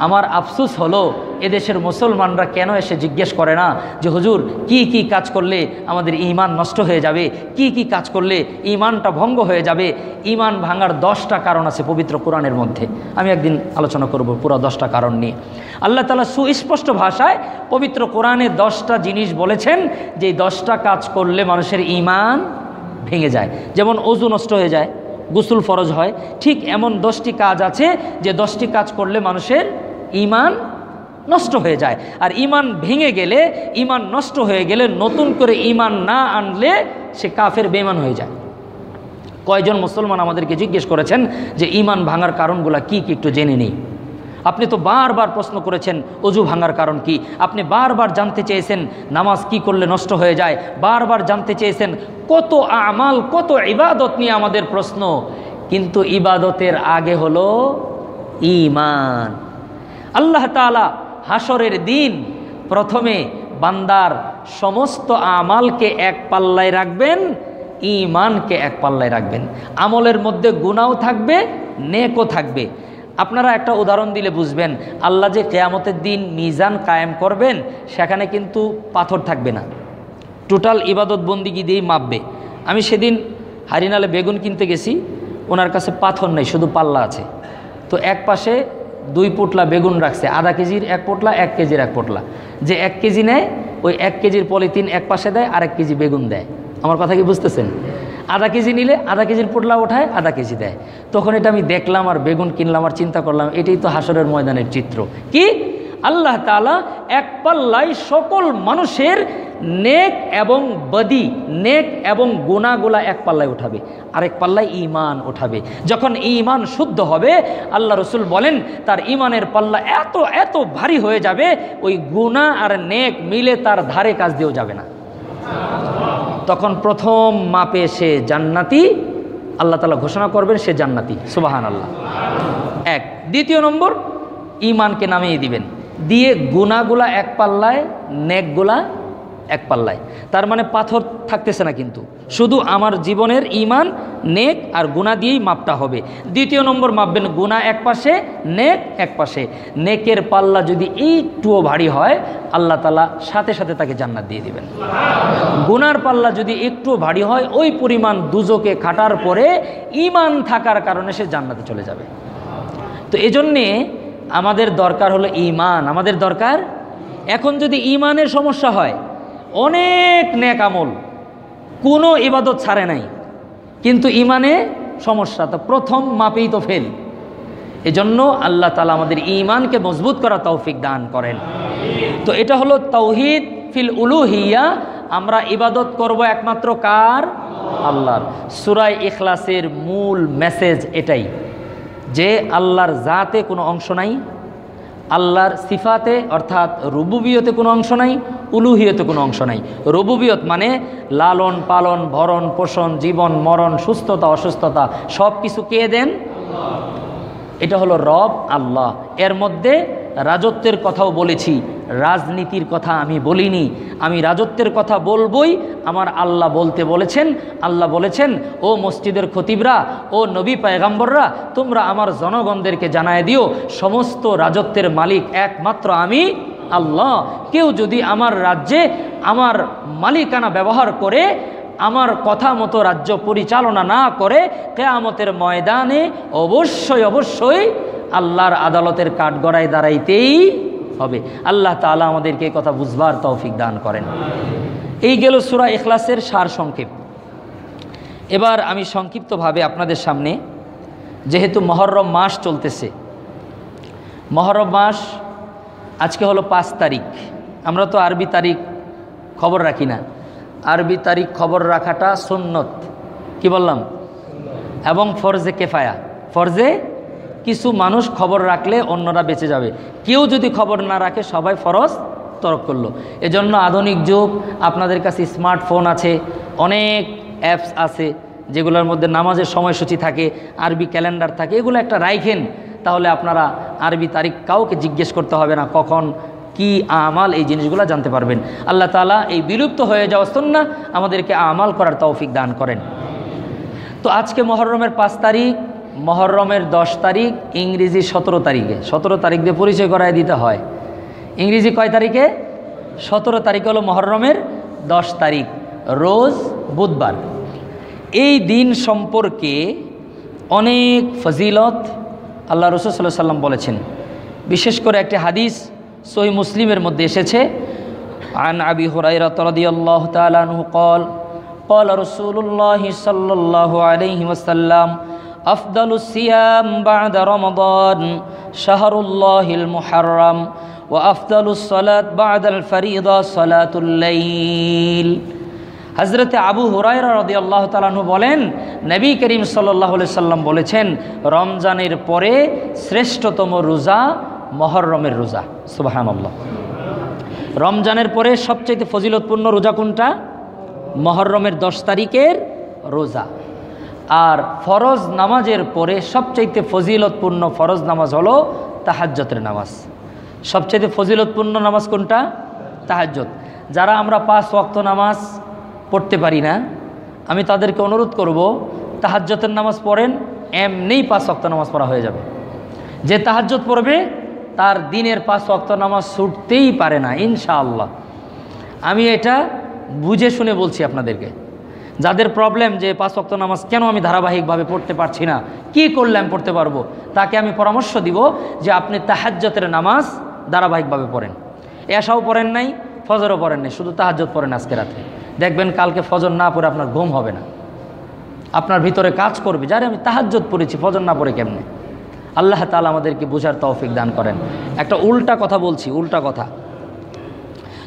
আমার আফসোস হলো এদেশের মুসলমানরা কেন এসে জিজ্ঞেস করে না যে হুজুর কি কি কাজ করলে আমাদের ঈমান নষ্ট হয়ে যাবে, কি কি কাজ করলে ঈমানটা ভঙ্গ হয়ে যাবে। ঈমান ভাঙার 10টা কারণ আছে পবিত্র কোরআনের মধ্যে। আমি একদিন আলোচনা করব পুরো 10টা কারণ নিয়ে। আল্লাহ তাআলা সুস্পষ্ট ভাষায় পবিত্র কোরআনে 10টা জিনিস বলেছেন যে 10টা কাজ করলে মানুষের ঈমান ভেঙে যায়। যেমন ওযু নষ্ট হয়ে যায়, গোসল ফরজ হয়, ঠিক এমন 10টি কাজ আছে যে 10টি কাজ করলে মানুষের ঈমান নষ্ট হয়ে যায়। আর ঈমান ভেঙে গেলে, ঈমান নষ্ট হয়ে গেলে, নতুন করে ঈমান না আনলে সে কাফের বেঈমান হয়ে যায়। কয়জন মুসলমান আমাদেরকে জিজ্ঞেস করেছেন যে ঈমান ভাঙার কারণগুলো কি কি একটু জেনে নেই। আপনি তো বারবার প্রশ্ন করেছেন ওযু ভাঙার কারণ কি, আপনি বারবার জানতে চেয়েছেন নামাজ কি করলে নষ্ট হয়ে যায়, বারবার জানতে চেয়েছেন, কত আমাল, কত ইবাদত নিয়ে আমাদের প্রশ্ন। কিন্তু ইবাদতের আগে হলো ঈমান। আল্লাহ তাআলা হাসরের দিন প্রথমে বান্দার সমস্ত আমালকে এক পাল্লায় রাখবেন, ঈমানকে এক পাল্লায় রাখবেন। আমলের মধ্যে গুনাহও থাকবে, নেকও থাকবে। আপনারা একটা উদাহরণ দিলে বুঝবেন, আল্লাহ যে কিয়ামতের দিন মিজান কায়েম করবেন, সেখানে কিন্তু পাথর থাকবে না, টোটাল ইবাদত বন্দিগি দিয়েই মাপবে। আমি সেদিন হারিনালে বেগুন কিনতে গেছি, ওনার কাছে পাথর নেই, শুধু পাল্লা আছে। তো এক পাশে 2 পোটলা বেগুন রাখছে, আধা কেজির 1 পোটলা, 1 কেজির 1 পোটলা। যে 1 কেজি নেয়, ওই 1 কেজির পলিথিন এক পাশে দেয়, আর 1 কেজি বেগুন দেয়। আমার কথা কি বুঝতেছেন? আধা কেজি নিলে আধা কেজির পোটলা ওঠায়, আধা কেজি দেয়। তখন এটা আমি দেখলাম আর বেগুন কিনলাম আর চিন্তা করলাম, এটাই তো হাসরের ময়দানের চিত্র। কি আল্লাহ তাআলা এক পাল্লায় সকল মানুষের নেক এবং বদি, নেক এবং গুনাহগুলা এক পাল্লায় উঠাবে, আরেক পাল্লায় ঈমান উঠাবে। যখন ঈমান শুদ্ধ হবে, আল্লাহ রসুল বলেন তার ঈমানের পাল্লা এত এত ভারী হয়ে যাবে, ওই গুনাহ আর নেক মিলে তার ধারে কাছ দিয়েও যাবে না। তখন প্রথম মাপে সে জান্নাতি, আল্লাহ তাআলা ঘোষণা করবেন সে জান্নাতি। সুবহানাল্লাহ। এক। দ্বিতীয় নম্বর, ঈমানকে নামিয়ে দিবেন, দিয়ে গুনাহগুলা এক পাল্লায়, নেকগুলা এক পাল্লায়। তার মানে পাথর থাকতেছে না, কিন্তু শুধু আমার জীবনের ঈমান, নেক আর গুনাহ দিয়েই মাপটা হবে। দ্বিতীয় নম্বর মাপবেন, গুনাহ এক পাশে, নেক এক পাশে। নেকের পাল্লা যদি একটুও ভারী হয়, আল্লাহ তাআলা সাথে সাথে তাকে জান্নাত দিয়ে দিবেন। গুনার পাল্লা যদি একটুও ভারী হয়, ওই পরিমাণ দুজকে খাটার পরে ঈমান থাকার কারণে সে জান্নাতে চলে যাবে। তো এজন্যে আমাদের দরকার হলো ঈমান, আমাদের দরকার। এখন যদি ঈমানের সমস্যা হয়, অনেক নেক আমল, কোনো ইবাদত ছাড়ে নাই, কিন্তু ঈমানে সমস্যা, তো প্রথম মাপেই তো ফেল। এজন্য আল্লাহ তাআলা আমাদের ঈমানকে মজবুত করার তৌফিক দান করেন। তো এটা হলো তাওহীদ ফিল উলুহিয়া। আমরা ইবাদত করব একমাত্র কার? আল্লাহর। সূরা ইখলাসের মূল মেসেজ এটাই, যে আল্লাহর জাতে কোনো অংশ নাই, আল্লাহর সিফাতে অর্থাৎ রুবুবিয়তে কোনো অংশ নাই, উলুহিয়তে কোনো অংশ নাই। রুবুবিয়ত মানে লালন পালন, ভরণ পোষণ, জীবন মরণ, সুস্থতা অসুস্থতা সব কিছু কে দেন? এটা হলো রব আল্লাহ। এর মধ্যে রাজত্বের কথাও বলেছি, রাজনীতির কথা আমি বলিনি। আমি রাজত্বের কথা বলবই, আমার আল্লাহ বলতে বলেছেন। আল্লাহ বলেছেন, ও মসজিদের খতিবরা, ও নবী পয়গম্বররা, তোমরা আমার জনগণদেরকে জানায় দিও, সমস্ত রাজত্বের মালিক একমাত্র আমি আল্লাহ। কেউ যদি আমার রাজ্যে আমার মালিকানা ব্যবহার করে, আমার কথা মতো রাজ্য পরিচালনা না করে, কিয়ামতের ময়দানে অবশ্যই অবশ্যই আল্লাহর আদালতের কাঠগড়ায় দাঁড়াইতেই হবে। আল্লাহ তাআলা আমাদেরকে এই কথা বুঝবার তৌফিক দান করেন। এই গেল সূরা ইখলাসের সার সংক্ষেপ। এবার আমি সংক্ষিপ্তভাবে আপনাদের সামনে, যেহেতু মুহররম মাস চলতেছে, মুহররম মাস আজকে হলো 5 তারিখ। আমরা তো আরবি তারিখ খবর রাখি না, আরবি তারিখ খবর রাখাটা সুন্নত, কি বললাম, এবং ফরজে কেফায়া। ফরজে কিছু মানুষ খবর রাখলে অন্যরা বেঁচে যাবে, কেউ যদি খবর না রাখে সবাই ফরজ তরক করলো। এজন্য আধুনিক যুগ, আপনাদের কাছে স্মার্টফোন আছে, অনেক অ্যাপস আছে যেগুলোর মধ্যে নামাজের সময়সূচি থাকে, আরবি ক্যালেন্ডার থাকে, এগুলো একটা রাখেন, তাহলে আপনারা আরবি তারিখ কাউকে জিজ্ঞেস করতে হবে না, কখন কি আমাল, এই জিনিসগুলো জানতে পারবেন। আল্লাহ তাআলা এই বিলুপ্ত হয়ে যাওয়া সুন্নাহ আমাদেরকে আমাল করার তৌফিক দান করেন। তো আজকে মুহররমের 5 তারিখ, মুহররমের 10 তারিখ, ইংরেজি 17 তারিখে। 17 তারিখ দিয়ে পরিচয় করায় দিতে হয়। ইংরেজি কয় তারিখে? 17 তারিখ হলো মুহররমের 10 তারিখ, রোজ বুধবার। এই দিন সম্পর্কে অনেক ফজিলত আল্লাহ রাসূল সাল্লাল্লাহু আলাইহি ওয়াসাল্লাম বলেছেন। বিশেষ করে একটি হাদিস সহিহ মুসলিমের মধ্যে এসেছে, আন আবি হুরায়রা রাদিয়াল্লাহু তাআলা আনহু قال قال رسول الله صلى الله عليه وسلم أفضل الصيام بعد رمضان شهر الله المحرم وأفضل الصلاة بعد الفريضة صلاة الليل। হযরতে আবু হুরায়রা রাদিয়াল্লাহু তাআলা আনহু বলেন, নবী করিম সাল্লাল্লাহু আলাইহি সাল্লাম বলেছেন, রমজানের পরে শ্রেষ্ঠতম রোজা মুহররমের রোজা। সুবহানাল্লাহ। রমজানের পরে সবচেয়ে ফজিলতপূর্ণ রোজা কোনটা? মুহররমের 10 তারিখের রোজা। আর ফরজ নামাজের পরে সবচাইতে ফজিলতপূর্ণ ফরজ নামাজ হলো তাহাজ্জুদের নামাজ। সবচাইতে ফজিলতপূর্ণ নামাজ কোনটা? তাহাজ্জুদ। যারা আমরা 5 ওয়াক্ত নামাজ পড়তে পারি না, আমি তাদেরকে অনুরোধ করব তাহাজ্জুদের নামাজ পড়েন, এমনিই 5 ওয়াক্ত নামাজ পড়া হয়ে যাবে। যে তাহাজ্জুদ পড়বে তার দিনের 5 ওয়াক্ত নামাজ ছুটতেই পারে না ইনশাআল্লাহ। আমি এটা বুঝে শুনে বলছি আপনাদেরকে। যাদের প্রবলেম যে 5 ওয়াক্ত নামাজ কেন আমি ধারাবাহিকভাবে পড়তে পারছি না, কি করলে আমি পড়তে পারবো, তাকে আমি পরামর্শ দিব যে আপনি তাহাজ্জুদের নামাজ ধারাবাহিকভাবে পড়েন। এশাও পড়েন নাই, ফজরও পড়েন নাই, শুধু তাহাজ্জুদ পড়েন আজকে রাতে। দেখবেন কালকে ফজর না পড়ে আপনার ঘুম হবে না, আপনার ভিতরে কাজ করবে যারে আমি তাহাজ্জুদ পড়েছি, ফজর না পড়ে কেমনে। আল্লাহ তাআলা আমাদেরকে বোঝার তৌফিক দান করেন। একটা উল্টা কথা বলছি, উল্টা কথা।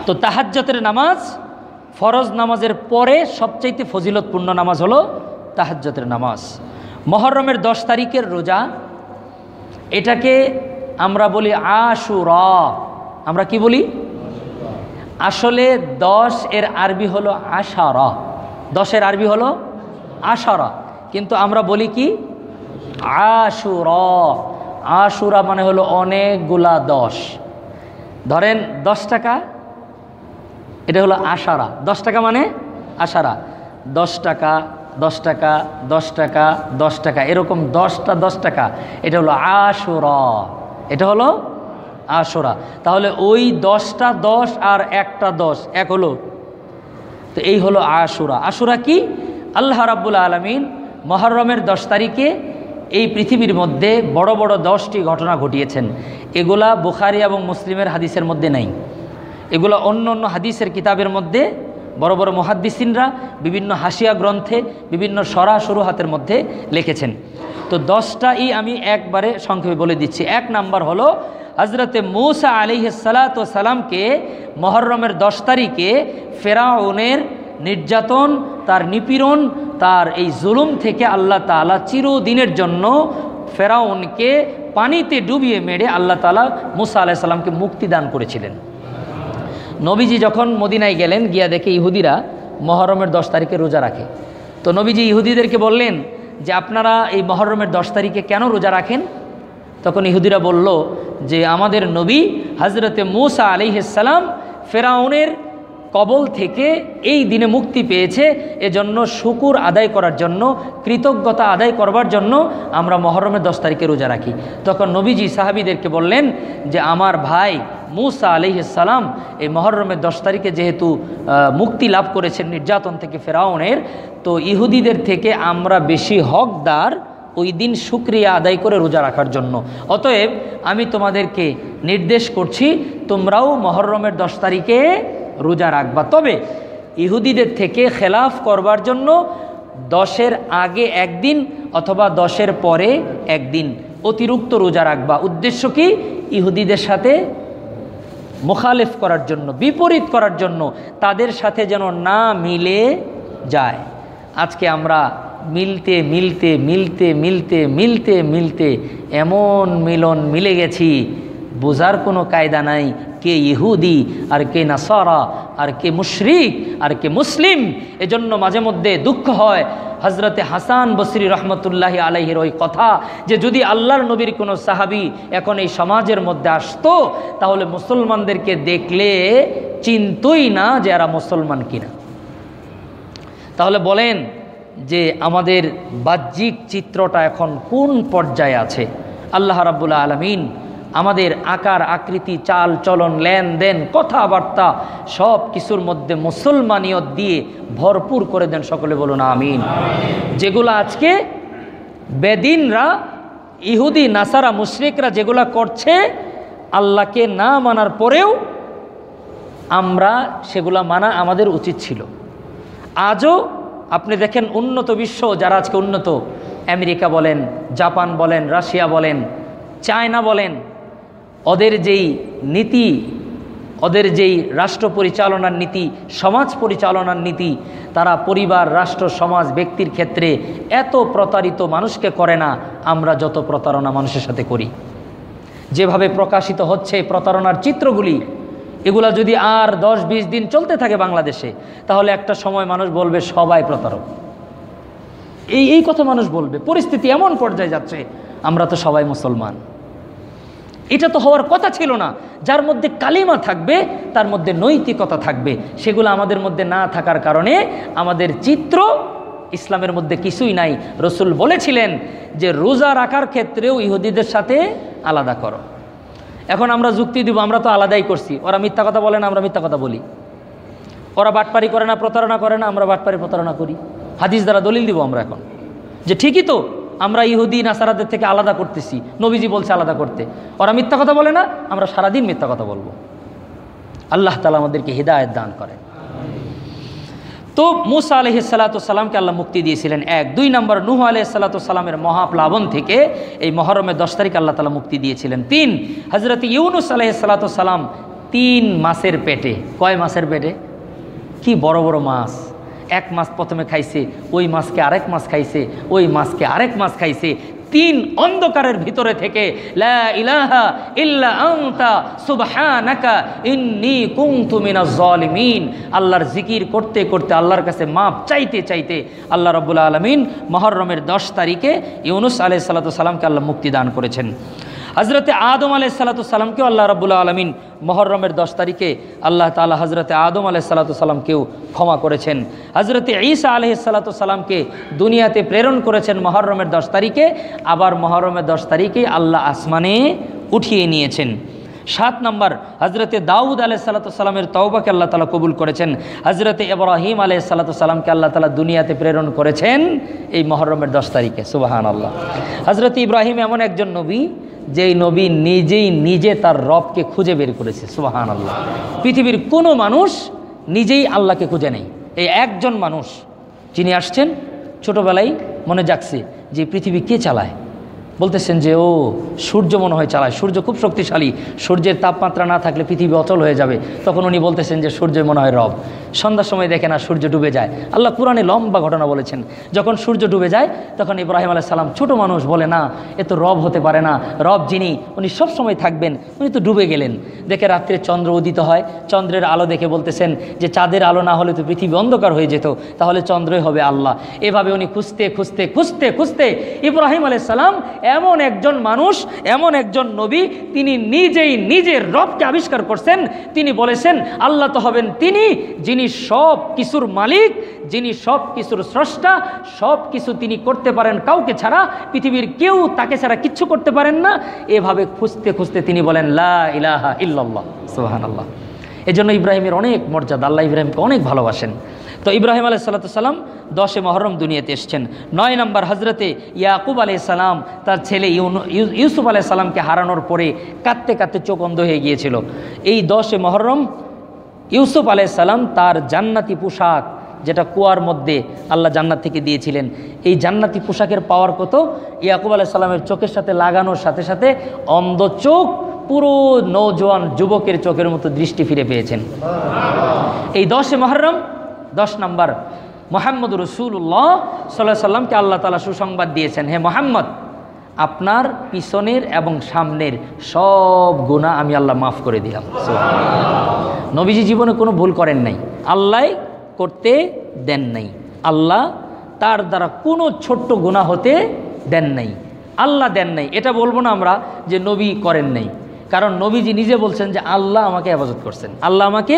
তো তাহাজ্জুদের নামাজ ফরজ নামাজের পরে সবচাইতে ফজিলতপূর্ণ নামাজ হলো তাহাজ্জুদের নামাজ। মুহররমের 10 তারিখের রোজা, এটাকে আমরা বলি আশুরা। আমরা কি বলি? আসলে 10 এর আরবি হলো আশারা, 10 এর আরবি হলো আশারা, কিন্তু আমরা বলি কি আশুরা। আশুরা মানে হলো অনেকগুলা 10। ধরেন 10 টাকা, এটা হলো আশারা। 10 টাকা মানে আশারা। 10 টাকা, 10 টাকা, 10 টাকা, 10 টাকা, এরকম 10টা 10 টাকা, এটা হলো আশুরা, এটা হলো আশুরা। তাহলে ওই 10টা 10 আর একটা 10 এক হলো, তো এই হলো আশুরা। আশুরা কি? আল্লাহ রাব্বুল আলামিন মুহররমের 10 তারিখে এই পৃথিবীর মধ্যে বড় বড় 10টি ঘটনা ঘটিয়েছেন। এগুলা বুখারী এবং মুসলিমের হাদিসের মধ্যে নাই, এগুলো অন্য অন্য হাদিসের কিতাবের মধ্যে বড় বড় মুহাদ্দিসিনরা বিভিন্ন হাসিয়া গ্রন্থে বিভিন্ন সরা শুরুহাতের মধ্যে লিখেছেন। তো 10টাই আমি একবারে সংক্ষেপে বলে দিচ্ছি। 1 নাম্বার হলো হযরতে মূসা আলাইহিস সালাতু ওয়াস সালামকে মুহররমের 10 তারিখে ফেরাউনের নির্যাতন, তার নিপীড়ন, তার এই জুলুম থেকে আল্লাহ তাআলা চিরদিনের জন্য ফেরাউনকে পানিতে ডুবিয়ে মেরে আল্লাহ তাআলা মূসা আলাইহিস সালামকে মুক্তি দান করেছিলেন। নবীজি যখন মদিনায় গেলেন, গিয়া দেখে ইহুদিরা মুহররমের 10 তারিখে রোজা রাখে। তো নবীজি ইহুদিদেরকে বললেন যে আপনারা এই মুহররমের 10 তারিখে কেন রোজা রাখেন? তখন ইহুদিরা বলল যে আমাদের নবী হযরতে মূসা আলাইহিস সালাম ফেরাউনের কবল থেকে এই দিনে মুক্তি পেয়েছে, এজন্য শুকুর আদায় করার জন্য, কৃতজ্ঞতা আদায় করবার জন্য আমরা মুহররমের 10 তারিখে রোজা রাখি। তখন নবীজি সাহাবীদেরকে বললেন যে আমার ভাই মূসা আলাইহিস সালাম এই মুহররমের 10 তারিখে যেহেতু মুক্তি লাভ করেছেন নির্যাতন থেকে ফেরাউনের, তো ইহুদিদের থেকে আমরা বেশি হকদার ওই দিন শুকরিয়া আদায় করে রোজা রাখার জন্য। অতএব আমি তোমাদেরকে নির্দেশ করছি তোমরাও মুহররমের 10 তারিখে রোজা রাখবা। তবে ইহুদিদের থেকে খেলাফ করবার জন্য 10-এর আগে একদিন অথবা 10-এর পরে একদিন অতিরিক্ত রোজা রাখবা। উদ্দেশ্য কি? ইহুদিদের সাথে মুখালেফ করার জন্য, বিপরীত করার জন্য, তাদের সাথে যেন না মিলে যায়। আজকে আমরা মিলতে মিলতে মিলতে মিলতে মিলতে মিলতে এমন মিলন মিলে গেছি, বোঝার কোনো কায়দা নাই কে ইহুদি আর কে নাসারা আর কে মুশরিক আর কে মুসলিম। এজন্য মাঝে মধ্যে দুঃখ হয় হযরতে হাসান বসরি রহমতুল্লাহি আলাইহির ওই কথা যে যদি আল্লাহর নবীর কোনো সাহাবী এখন এই সমাজের মধ্যে আসতো তাহলে মুসলমানদেরকে দেখলে চিনতই না যে এরা মুসলমান কিনা। তাহলে বলেন যে আমাদের বাহ্যিক চিত্রটা এখন কোন পর্যায়ে আছে? আল্লাহ রাব্বুল আলামিন আমাদের আকার আকৃতি, চাল চলন, লেনদেন, কথাবার্তা সব কিছুর মধ্যে মুসলমানিয়ত দিয়ে ভরপুর করে দেন। সকলে বলুন আমিন। যেগুলো আজকে বেদিনরা, ইহুদি, নাসারা, মুশরিকরা যেগুলা করছে আল্লাহকে না মানার পরেও আমরা সেগুলা মানা আমাদের উচিত ছিল। আজও আপনি দেখেন উন্নত বিশ্ব যারা আজকে উন্নত, আমেরিকা বলেন, জাপান বলেন, রাশিয়া বলেন, চায়না বলেন, ওদের যেই নীতি, ওদের যেই রাষ্ট্র পরিচালনার নীতি, সমাজ পরিচালনার নীতি, তারা পরিবার, রাষ্ট্র, সমাজ, ব্যক্তির ক্ষেত্রে এত প্রতারিত মানুষকে করে না আমরা যত প্রতারণা মানুষের সাথে করি। যেভাবে প্রকাশিত হচ্ছে প্রতারণার চিত্রগুলি, এগুলা যদি আর 10-20 দিন চলতে থাকে বাংলাদেশে, তাহলে একটা সময় মানুষ বলবে সবাই প্রতারক। এই কথা মানুষ বলবে। পরিস্থিতি এমন পর্যায়ে যাচ্ছে, আমরা তো সবাই মুসলমান। এটা তো হওয়ার কথা ছিল না। যার মধ্যে কালিমা থাকবে তার মধ্যে নৈতিকতা থাকবে, সেগুলো আমাদের মধ্যে না থাকার কারণে আমাদের চিত্র ইসলামের মধ্যে কিছুই নাই। রসুল বলেছিলেন যে রোজা রাখার ক্ষেত্রেও ইহুদিদের সাথে আলাদা করো। এখন আমরা যুক্তি দিব, আমরা তো আলাদাই করছি, ওরা মিথ্যা কথা বলে না, আমরা মিথ্যা কথা বলি। ওরা বাটপারি করে না, প্রতারণা করে না, আমরা বাটপারি প্রতারণা করি। হাদিস দ্বারা দলিল দিব আমরা এখন যে ঠিকই তো, আমরা ইহুদি নাসারাদের থেকে আলাদা করতেছি, নবীজি বলছে আলাদা করতে। ওরা মিথ্যা কথা বলে না, আমরা সারাদিন মিথ্যা কথা বলবো। আল্লাহ তাআলা আমাদেরকে হিদায়াত দান করেন। তো মুসা আলাইহিসসালাতুসসালামকে আল্লাহ মুক্তি দিয়েছিলেন, 1। 2 নম্বর, নূহ আলাইহিসসালাতুসসালামের মহাপ্লাবন থেকে এই মহরমের 10 তারিখ আল্লাহ তাআলা মুক্তি দিয়েছিলেন। 3, হযরত ইউনুস আলাইহিসসালাতুসসালাম 3 মাসের পেটে। কয় মাসের পেটে? কি বড় বড় মাছ। 1 মাস প্রথমে খাইছে, ওই মাছকে আরেক মাছ খাইছে, ওই মাছকে আরেক মাছ খাইছে। 3 অন্ধকারের ভিতরে থেকে লা ইলাহা ইল্লা আনতা সুবহানাকা ইন্নী কুনতু মিনাজ জালিমিন আল্লাহর জিকির করতে করতে, আল্লাহর কাছে মাপ চাইতে চাইতে আল্লাহ রাব্বুল আলামিন মুহররমের 10 তারিখে ইউনুস আলাইহিসসালাতুসসালামকে আল্লাহ মুক্তি দান করেছেন। হযরতে আদম আলাইহিসসালাতুসসালামকেও আল্লাহ রাব্বুল আলামিন মুহররমের 10 তারিখে আল্লাহ তাআলা হযরতে আদম আলাইহিসসালাতুসসালামকেও ক্ষমা করেছেন। হযরতে ঈসা আলাইহিসসালাতুসসালামকে দুনিয়াতে প্রেরণ করেছেন মুহররমের 10 তারিখে, আবার মুহররমের 10 তারিখে আল্লাহ আসমানে উঠিয়ে নিয়েছেন। 7 নম্বর, হযরতে দাউদ আলাইহিসসালামের তওবাকে আল্লাহ তাআলা কবুল করেছেন। হযরতে ইব্রাহিম আলাইহিসসালামকে আল্লাহ তাআলা দুনিয়াতে প্রেরণ করেছেন এই মুহররমের 10 তারিখে। সুবহানাল্লাহ। হযরতে ইব্রাহিম এমন একজন নবী যেই নবী নিজে তার রবকে খুঁজে বের করেছে। সুবহানাল্লাহ। পৃথিবীর কোনো মানুষ নিজেই আল্লাহকে খুঁজে নেই। এই একজন মানুষ যিনি আসছেন, ছোটবেলায় মনে জাগছে যে পৃথিবী কে চালায়। বলতেছেন যে ও সূর্য মনে হয় চালায়, সূর্য খুব শক্তিশালী, সূর্যের তাপমাত্রা না থাকলে পৃথিবী অচল হয়ে যাবে। তখন উনি বলতেছেন যে সূর্য মনে হয় রব। সন্ধ্যার সময় দেখে না সূর্য ডুবে যায়। আল্লাহ কুরআনে লম্বা ঘটনা বলেছেন, যখন সূর্য ডুবে যায় তখন ইব্রাহিম আলাইহিস সালাম ছোট মানুষ বলে, না এ তো রব হতে পারে না, রব যিনি উনি সব সময় থাকবেন, উনি তো ডুবে গেলেন। দেখে রাত্রে চন্দ্র উদিত হয়, চন্দ্রের আলো দেখে বলতেছেন যে চাঁদের আলো না হলে তো পৃথিবী অন্ধকার হয়ে যেত, তাহলে চন্দ্রই হবে আল্লাহ। এভাবে উনি খুঁজতে খুঁজতে খুঁজতে খুঁজতে ইব্রাহিম আলাইহিস সালাম এমন একজন মানুষ, এমন একজন নবী, তিনি নিজেই নিজের রবকে আবিষ্কার করছেন। তিনি বলেছেন আল্লাহ তো হবেন তিনি যিনি সব কিছুর মালিক, যিনি সব কিছুর স্রষ্টা, সব কিছু তিনি করতে পারেন কাউকে ছাড়া, পৃথিবীর কেউ তাকে ছাড়া কিচ্ছু করতে পারেন না। এভাবে খুঁজতে খুঁজতে তিনি বলেন লা ইলাহা ইল্লাল্লাহ। সুবহানাল্লাহ। এজন্য ইব্রাহিমের অনেক মর্যাদা, আল্লাহ ইব্রাহিমকে অনেক ভালোবাসেন। তো ইব্রাহিম আলাইহিসসালাম 10 মুহররম দুনিয়াতে এসেছেন। 9 নম্বর, হযরতে ইয়াকুব আলাইহিস সালাম তার ছেলে ইউসুফ আলাইহিস সালামকে হারানোর পরে কাঁদতে কাঁদতে চোখ অন্ধ হয়ে গিয়েছিল। এই 10 মুহররম ইউসুফ আলাইহিস সালাম তার জান্নাতি পোশাক, যেটা কুয়ার মধ্যে আল্লাহ জান্নাত থেকে দিয়েছিলেন, এই জান্নাতি পোশাকের পাওয়ার কত, ইয়াকুব আলাইহিস সালামের চোখের সাথে লাগানোর সাথে সাথে অন্ধ চোখ পুরো নওজোয়ান যুবকের চোখের মতো দৃষ্টি ফিরে পেয়েছেন। এই 10 মুহররম 10 নম্বর, মুহাম্মদ রাসূলুল্লাহ সাল্লাল্লাহু আলাইহি সাল্লামকে আল্লাহ তাআলা সুসংবাদ দিয়েছেন, হে মুহাম্মদ আপনার পিছনের এবং সামনের সব গুনাহ আমি আল্লাহ মাফ করে দিলাম। সুবহানাল্লাহ। নবীজি জীবনে কোনো ভুল করেন নাই, আল্লাহ করতে দেন নাই, আল্লাহ তার দ্বারা কোনো ছোট্ট গুনাহ হতে দেন নাই, আল্লাহ দেন নাই। এটা বলবো না আমরা যে নবী করেন নাই, কারণ নবীজি নিজে বলছেন যে আল্লাহ আমাকে হেফাজত করছেন, আল্লাহ আমাকে।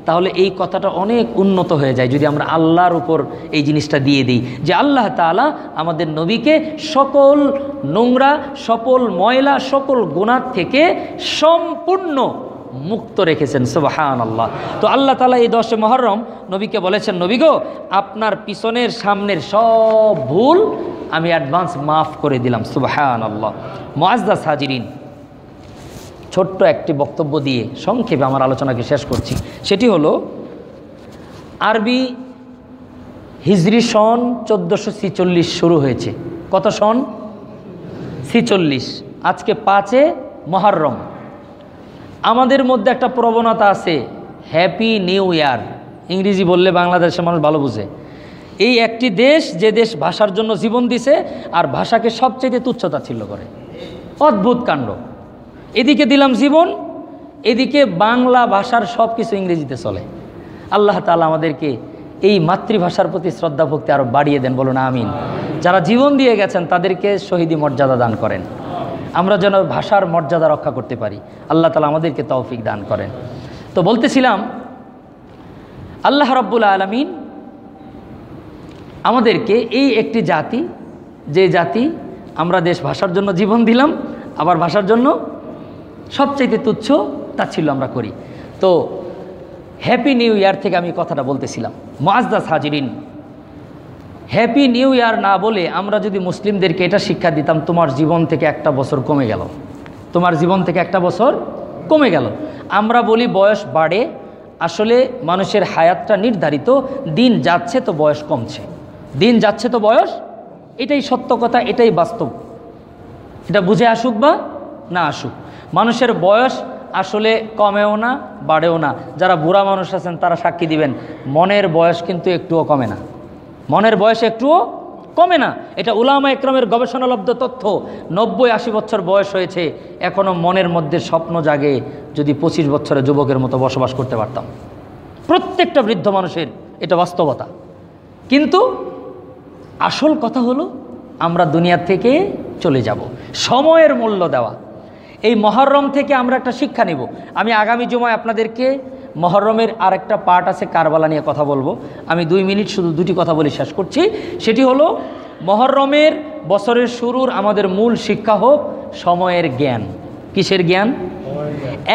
তাহলে এই কথাটা অনেক উন্নত হয়ে যায় যদি আমরা আল্লাহর উপর এই জিনিসটা দিয়ে দিই যে আল্লাহ তাআলা আমাদের নবীকে সকল নোংরা, সকল ময়লা, সকল গুনাহ থেকে সম্পূর্ণ মুক্ত রেখেছেন। সুবহানাল্লাহ। তো আল্লাহ তাআলা এই 10 মুহররম নবীকে বলেছেন, নবী গো আপনার পিছনের সামনের সব ভুল আমি অ্যাডভান্স মাফ করে দিলাম। সুবহানাল্লাহ। মুআজ্জাজ হাজিরিন, ছোট্ট একটি বক্তব্য দিয়ে সংক্ষেপে আমার আলোচনাকে শেষ করছি। সেটি হলো আরবি হিজরি সন 1446 শুরু হয়েছে। কত সন? 46। আজকে 5 মুহররম। আমাদের মধ্যে একটা প্রবণতা আছে হ্যাপি নিউ ইয়ার, ইংরেজি বললে বাংলাদেশের মানুষ ভালো বুঝে। এই একটি দেশ যে দেশ ভাষার জন্য জীবন দিছে আর ভাষাকে সবচেয়ে তুচ্ছতাচ্ছিল্য করে। অদ্ভুত কাণ্ড। এদিকে দিলাম জীবন, এদিকে বাংলা ভাষার সব কিছু ইংরেজিতে চলে। আল্লাহ তাআলা আমাদেরকে এই মাতৃভাষার প্রতি শ্রদ্ধা ভক্তি আরও বাড়িয়ে দেন, বলুন আমিন। যারা জীবন দিয়ে গেছেন তাদেরকে শহীদি মর্যাদা দান করেন, আমরা যেন ভাষার মর্যাদা রক্ষা করতে পারি। আল্লাহ তাআলা আমাদেরকে তৌফিক দান করেন। তো বলতেছিলাম, আল্লাহ রাব্বুল আলামিন আমাদেরকে এই একটি জাতি, যে জাতি আমরা দেশ ভাষার জন্য জীবন দিলাম, আবার ভাষার জন্য সবচাইতে তুচ্ছ তাচ্ছিল্য আমরা করি। তো হ্যাপি নিউ ইয়ার থেকে আমি কথাটা বলতেছিলাম। মুআজ্জাজ হাজিরিন, হ্যাপি নিউ ইয়ার না বলে আমরা যদি মুসলিমদেরকে এটা শিক্ষা দিতাম, তোমার জীবন থেকে একটা বছর কমে গেল, তোমার জীবন থেকে একটা বছর কমে গেল। আমরা বলি বয়স বাড়ে, আসলে মানুষের হায়াতটা নির্ধারিত, দিন যাচ্ছে তো বয়স কমছে, দিন যাচ্ছে তো বয়স, এটাই সত্য কথা, এটাই বাস্তব। এটা বুঝে আসুক বা না আসুক, মানুষের বয়স আসলে কমেও না বাড়েও না। যারা বুড়া মানুষ আছেন তারা সাক্ষী দিবেন, মনের বয়স কিন্তু একটুও কমে না, মনের বয়স একটুও কমে না। এটা উলামা একরামের গবেষণালব্ধ তথ্য। 90-80 বছর বয়স হয়েছে, এখনও মনের মধ্যে স্বপ্ন জাগে, যদি 25 বছরের যুবকের মতো বসবাস করতে পারতাম। প্রত্যেকটা বৃদ্ধ মানুষের এটা বাস্তবতা। কিন্তু আসল কথা হলো আমরা দুনিয়া থেকে চলে যাব, সময়ের মূল্য দেওয়া। এই মহরম থেকে আমরা একটা শিক্ষা নিব। আমি আগামী জুমায় আপনাদেরকে মহরমের আরেকটা পার্ট আছে, কারবালা নিয়ে কথা বলবো। আমি 2 মিনিট শুধু দুটি কথা বলে শেষ করছি। সেটি হলো, মহরমের বছরের শুরুর আমাদের মূল শিক্ষা হোক সময়ের জ্ঞান। কিসের জ্ঞান?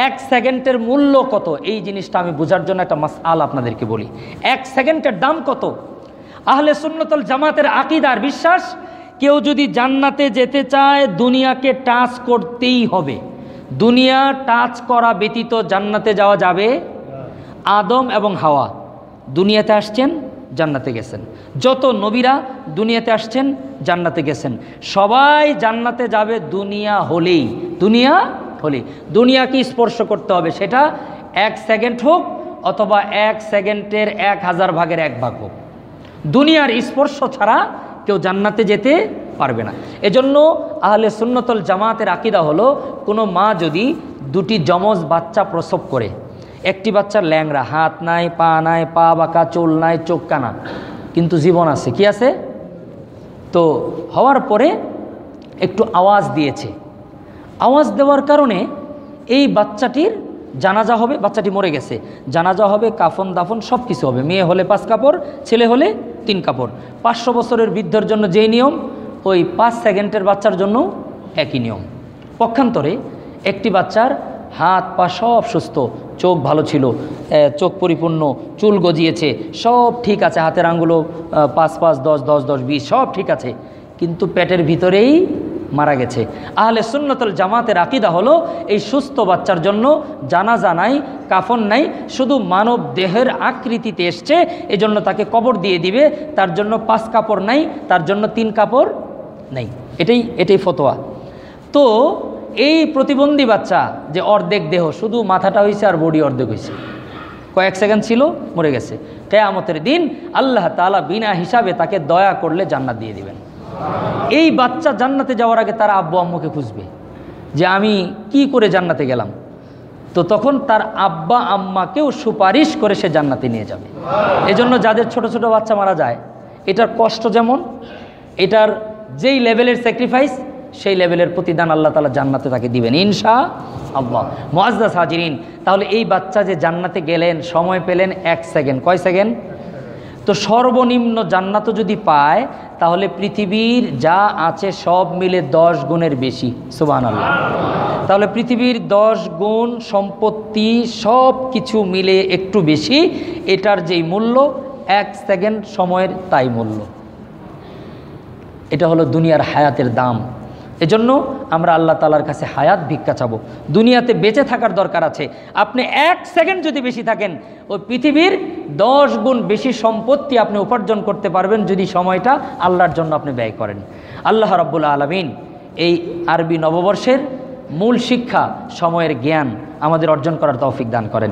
1 সেকেন্ডের মূল্য কত, এই জিনিসটা আমি বোঝার জন্য একটা মাসআলা আপনাদেরকে বলি। 1 সেকেন্ডের দাম কত? আহলে সুন্নাত ওয়াল জামাতের আকীদার বিশ্বাস, কেউ যদি জান্নাতে যেতে চায় দুনিয়াকে টাচ করতেই হবে। দুনিয়া টাচ করা ব্যতীত জান্নাতে যাওয়া যাবে। আদম এবং হাওয়া দুনিয়াতে আসছেন, জান্নাতে গেছেন। যত নবীরা দুনিয়াতে আসছেন, জান্নাতে গেছেন। সবাই জান্নাতে যাবে দুনিয়া হলেই, দুনিয়া হলেই। দুনিয়াকে স্পর্শ করতে হবে, সেটা 1 সেকেন্ড হোক অথবা 1 সেকেন্ডের 1000 ভাগের 1 ভাগ হোক। দুনিয়ার স্পর্শ ছাড়া কেউ জান্নাতে যেতে পারবে না। এজন্য আহলে সুন্নাত ওয়াল জামাতের আকীদা হলো, কোনো মা যদি 2টি যমজ বাচ্চা প্রসব করে, একটি বাচ্চার ল্যাংড়া, হাত নাই, পা নাই, পা বাঁকা, চুল নাই, চোখ কানা, কিন্তু জীবন আছে। কি আছে? তো হওয়ার পরে একটু আওয়াজ দিয়েছে, আওয়াজ দেওয়ার কারণে এই বাচ্চাটির জানাজা হবে। বাচ্চাটি মরে গেছে, জানাজা হবে, কাফন দাফন সব কিছু হবে। মেয়ে হলে 5 কাপড়, ছেলে হলে 3 কাপড়। 500 বছরের বৃদ্ধর জন্য যেই নিয়ম, ওই 5 সেকেন্ডের বাচ্চার জন্য একই নিয়ম। পক্ষান্তরে একটি বাচ্চার হাত পা সব সুস্থ, চোখ ভালো ছিল, চোখ পরিপূর্ণ, চুল গজিয়েছে, সব ঠিক আছে, হাতের আঙ্গুলও 5, 5, 10, 10, 10, 20 সব ঠিক আছে, কিন্তু পেটের ভিতরেই মারা গেছে। আহলে সুন্নাত ওয়াল জামাতের আকীদা হলো, এই সুস্থ বাচ্চার জন্য জানাজা নাই, কাফন নাই, শুধু মানব দেহের আকৃতিতে এসছে, এজন্য তাকে কবর দিয়ে দিবে। তার জন্য 5 কাপড় নাই, তার জন্য 3 কাপড় নেই। এটাই ফতোয়া। তো এই প্রতিবন্ধী বাচ্চা যে অর্ধেক দেহ, শুধু মাথাটা হয়েছে আর বডি অর্ধেক হয়েছে, কয়েক সেকেন্ড ছিল, মরে গেছে। কিয়ামতের দিন আল্লাহ তাআলা বিনা হিসাবে তাকে দয়া করলে জান্নাত দিয়ে দিবেন। এই বাচ্চা জান্নাতে যাওয়ার আগে তার আব্বু আম্মুকে খুঁজবে যে আমি কি করে জান্নাতে গেলাম। তো তখন তার আব্বা আম্মাকেও সুপারিশ করে সে জান্নাতে নিয়ে যাবে। এজন্য যাদের ছোট ছোট বাচ্চা মারা যায়, এটার কষ্ট যেমন, এটার যেই লেভেলের স্যাক্রিফাইস, সেই লেভেলের প্রতিদান আল্লাহ তাআলা জান্নাতে তাকে দিবেন ইনশাআল্লাহ। মুআজ্জাজ হাজিরিন, তাহলে এই বাচ্চা যে জান্নাতে গেলেন, সময় পেলেন 1 সেকেন্ড। কয় সেকেন্ড? তো সর্বনিম্ন জান্নাতও যদি পায়, তাহলে পৃথিবীর যা আছে সব মিলে 10 গুণের বেশি। সুবহানাল্লাহ। তাহলে পৃথিবীর 10 গুণ সম্পত্তি সব কিছু মিলে একটু বেশি, এটার যেই মূল্য 1 সেকেন্ড সময়ের তাই মূল্য। এটা হলো দুনিয়ার হায়াতের দাম। এজন্য আমরা আল্লাহ তাআলার কাছে হায়াত ভিক্ষা চাবো। দুনিয়াতে বেঁচে থাকার দরকার আছে। আপনি 1 সেকেন্ড যদি বেশি থাকেন, ওই পৃথিবীর 10 গুণ বেশি সম্পত্তি আপনি উপার্জন করতে পারবেন, যদি সময়টা আল্লাহর জন্য আপনি ব্যয় করেন। আল্লাহ রাব্বুল আলামিন এই আরবি নববর্ষের মূল শিক্ষা সময়ের জ্ঞান আমাদের অর্জন করার তৌফিক দান করেন।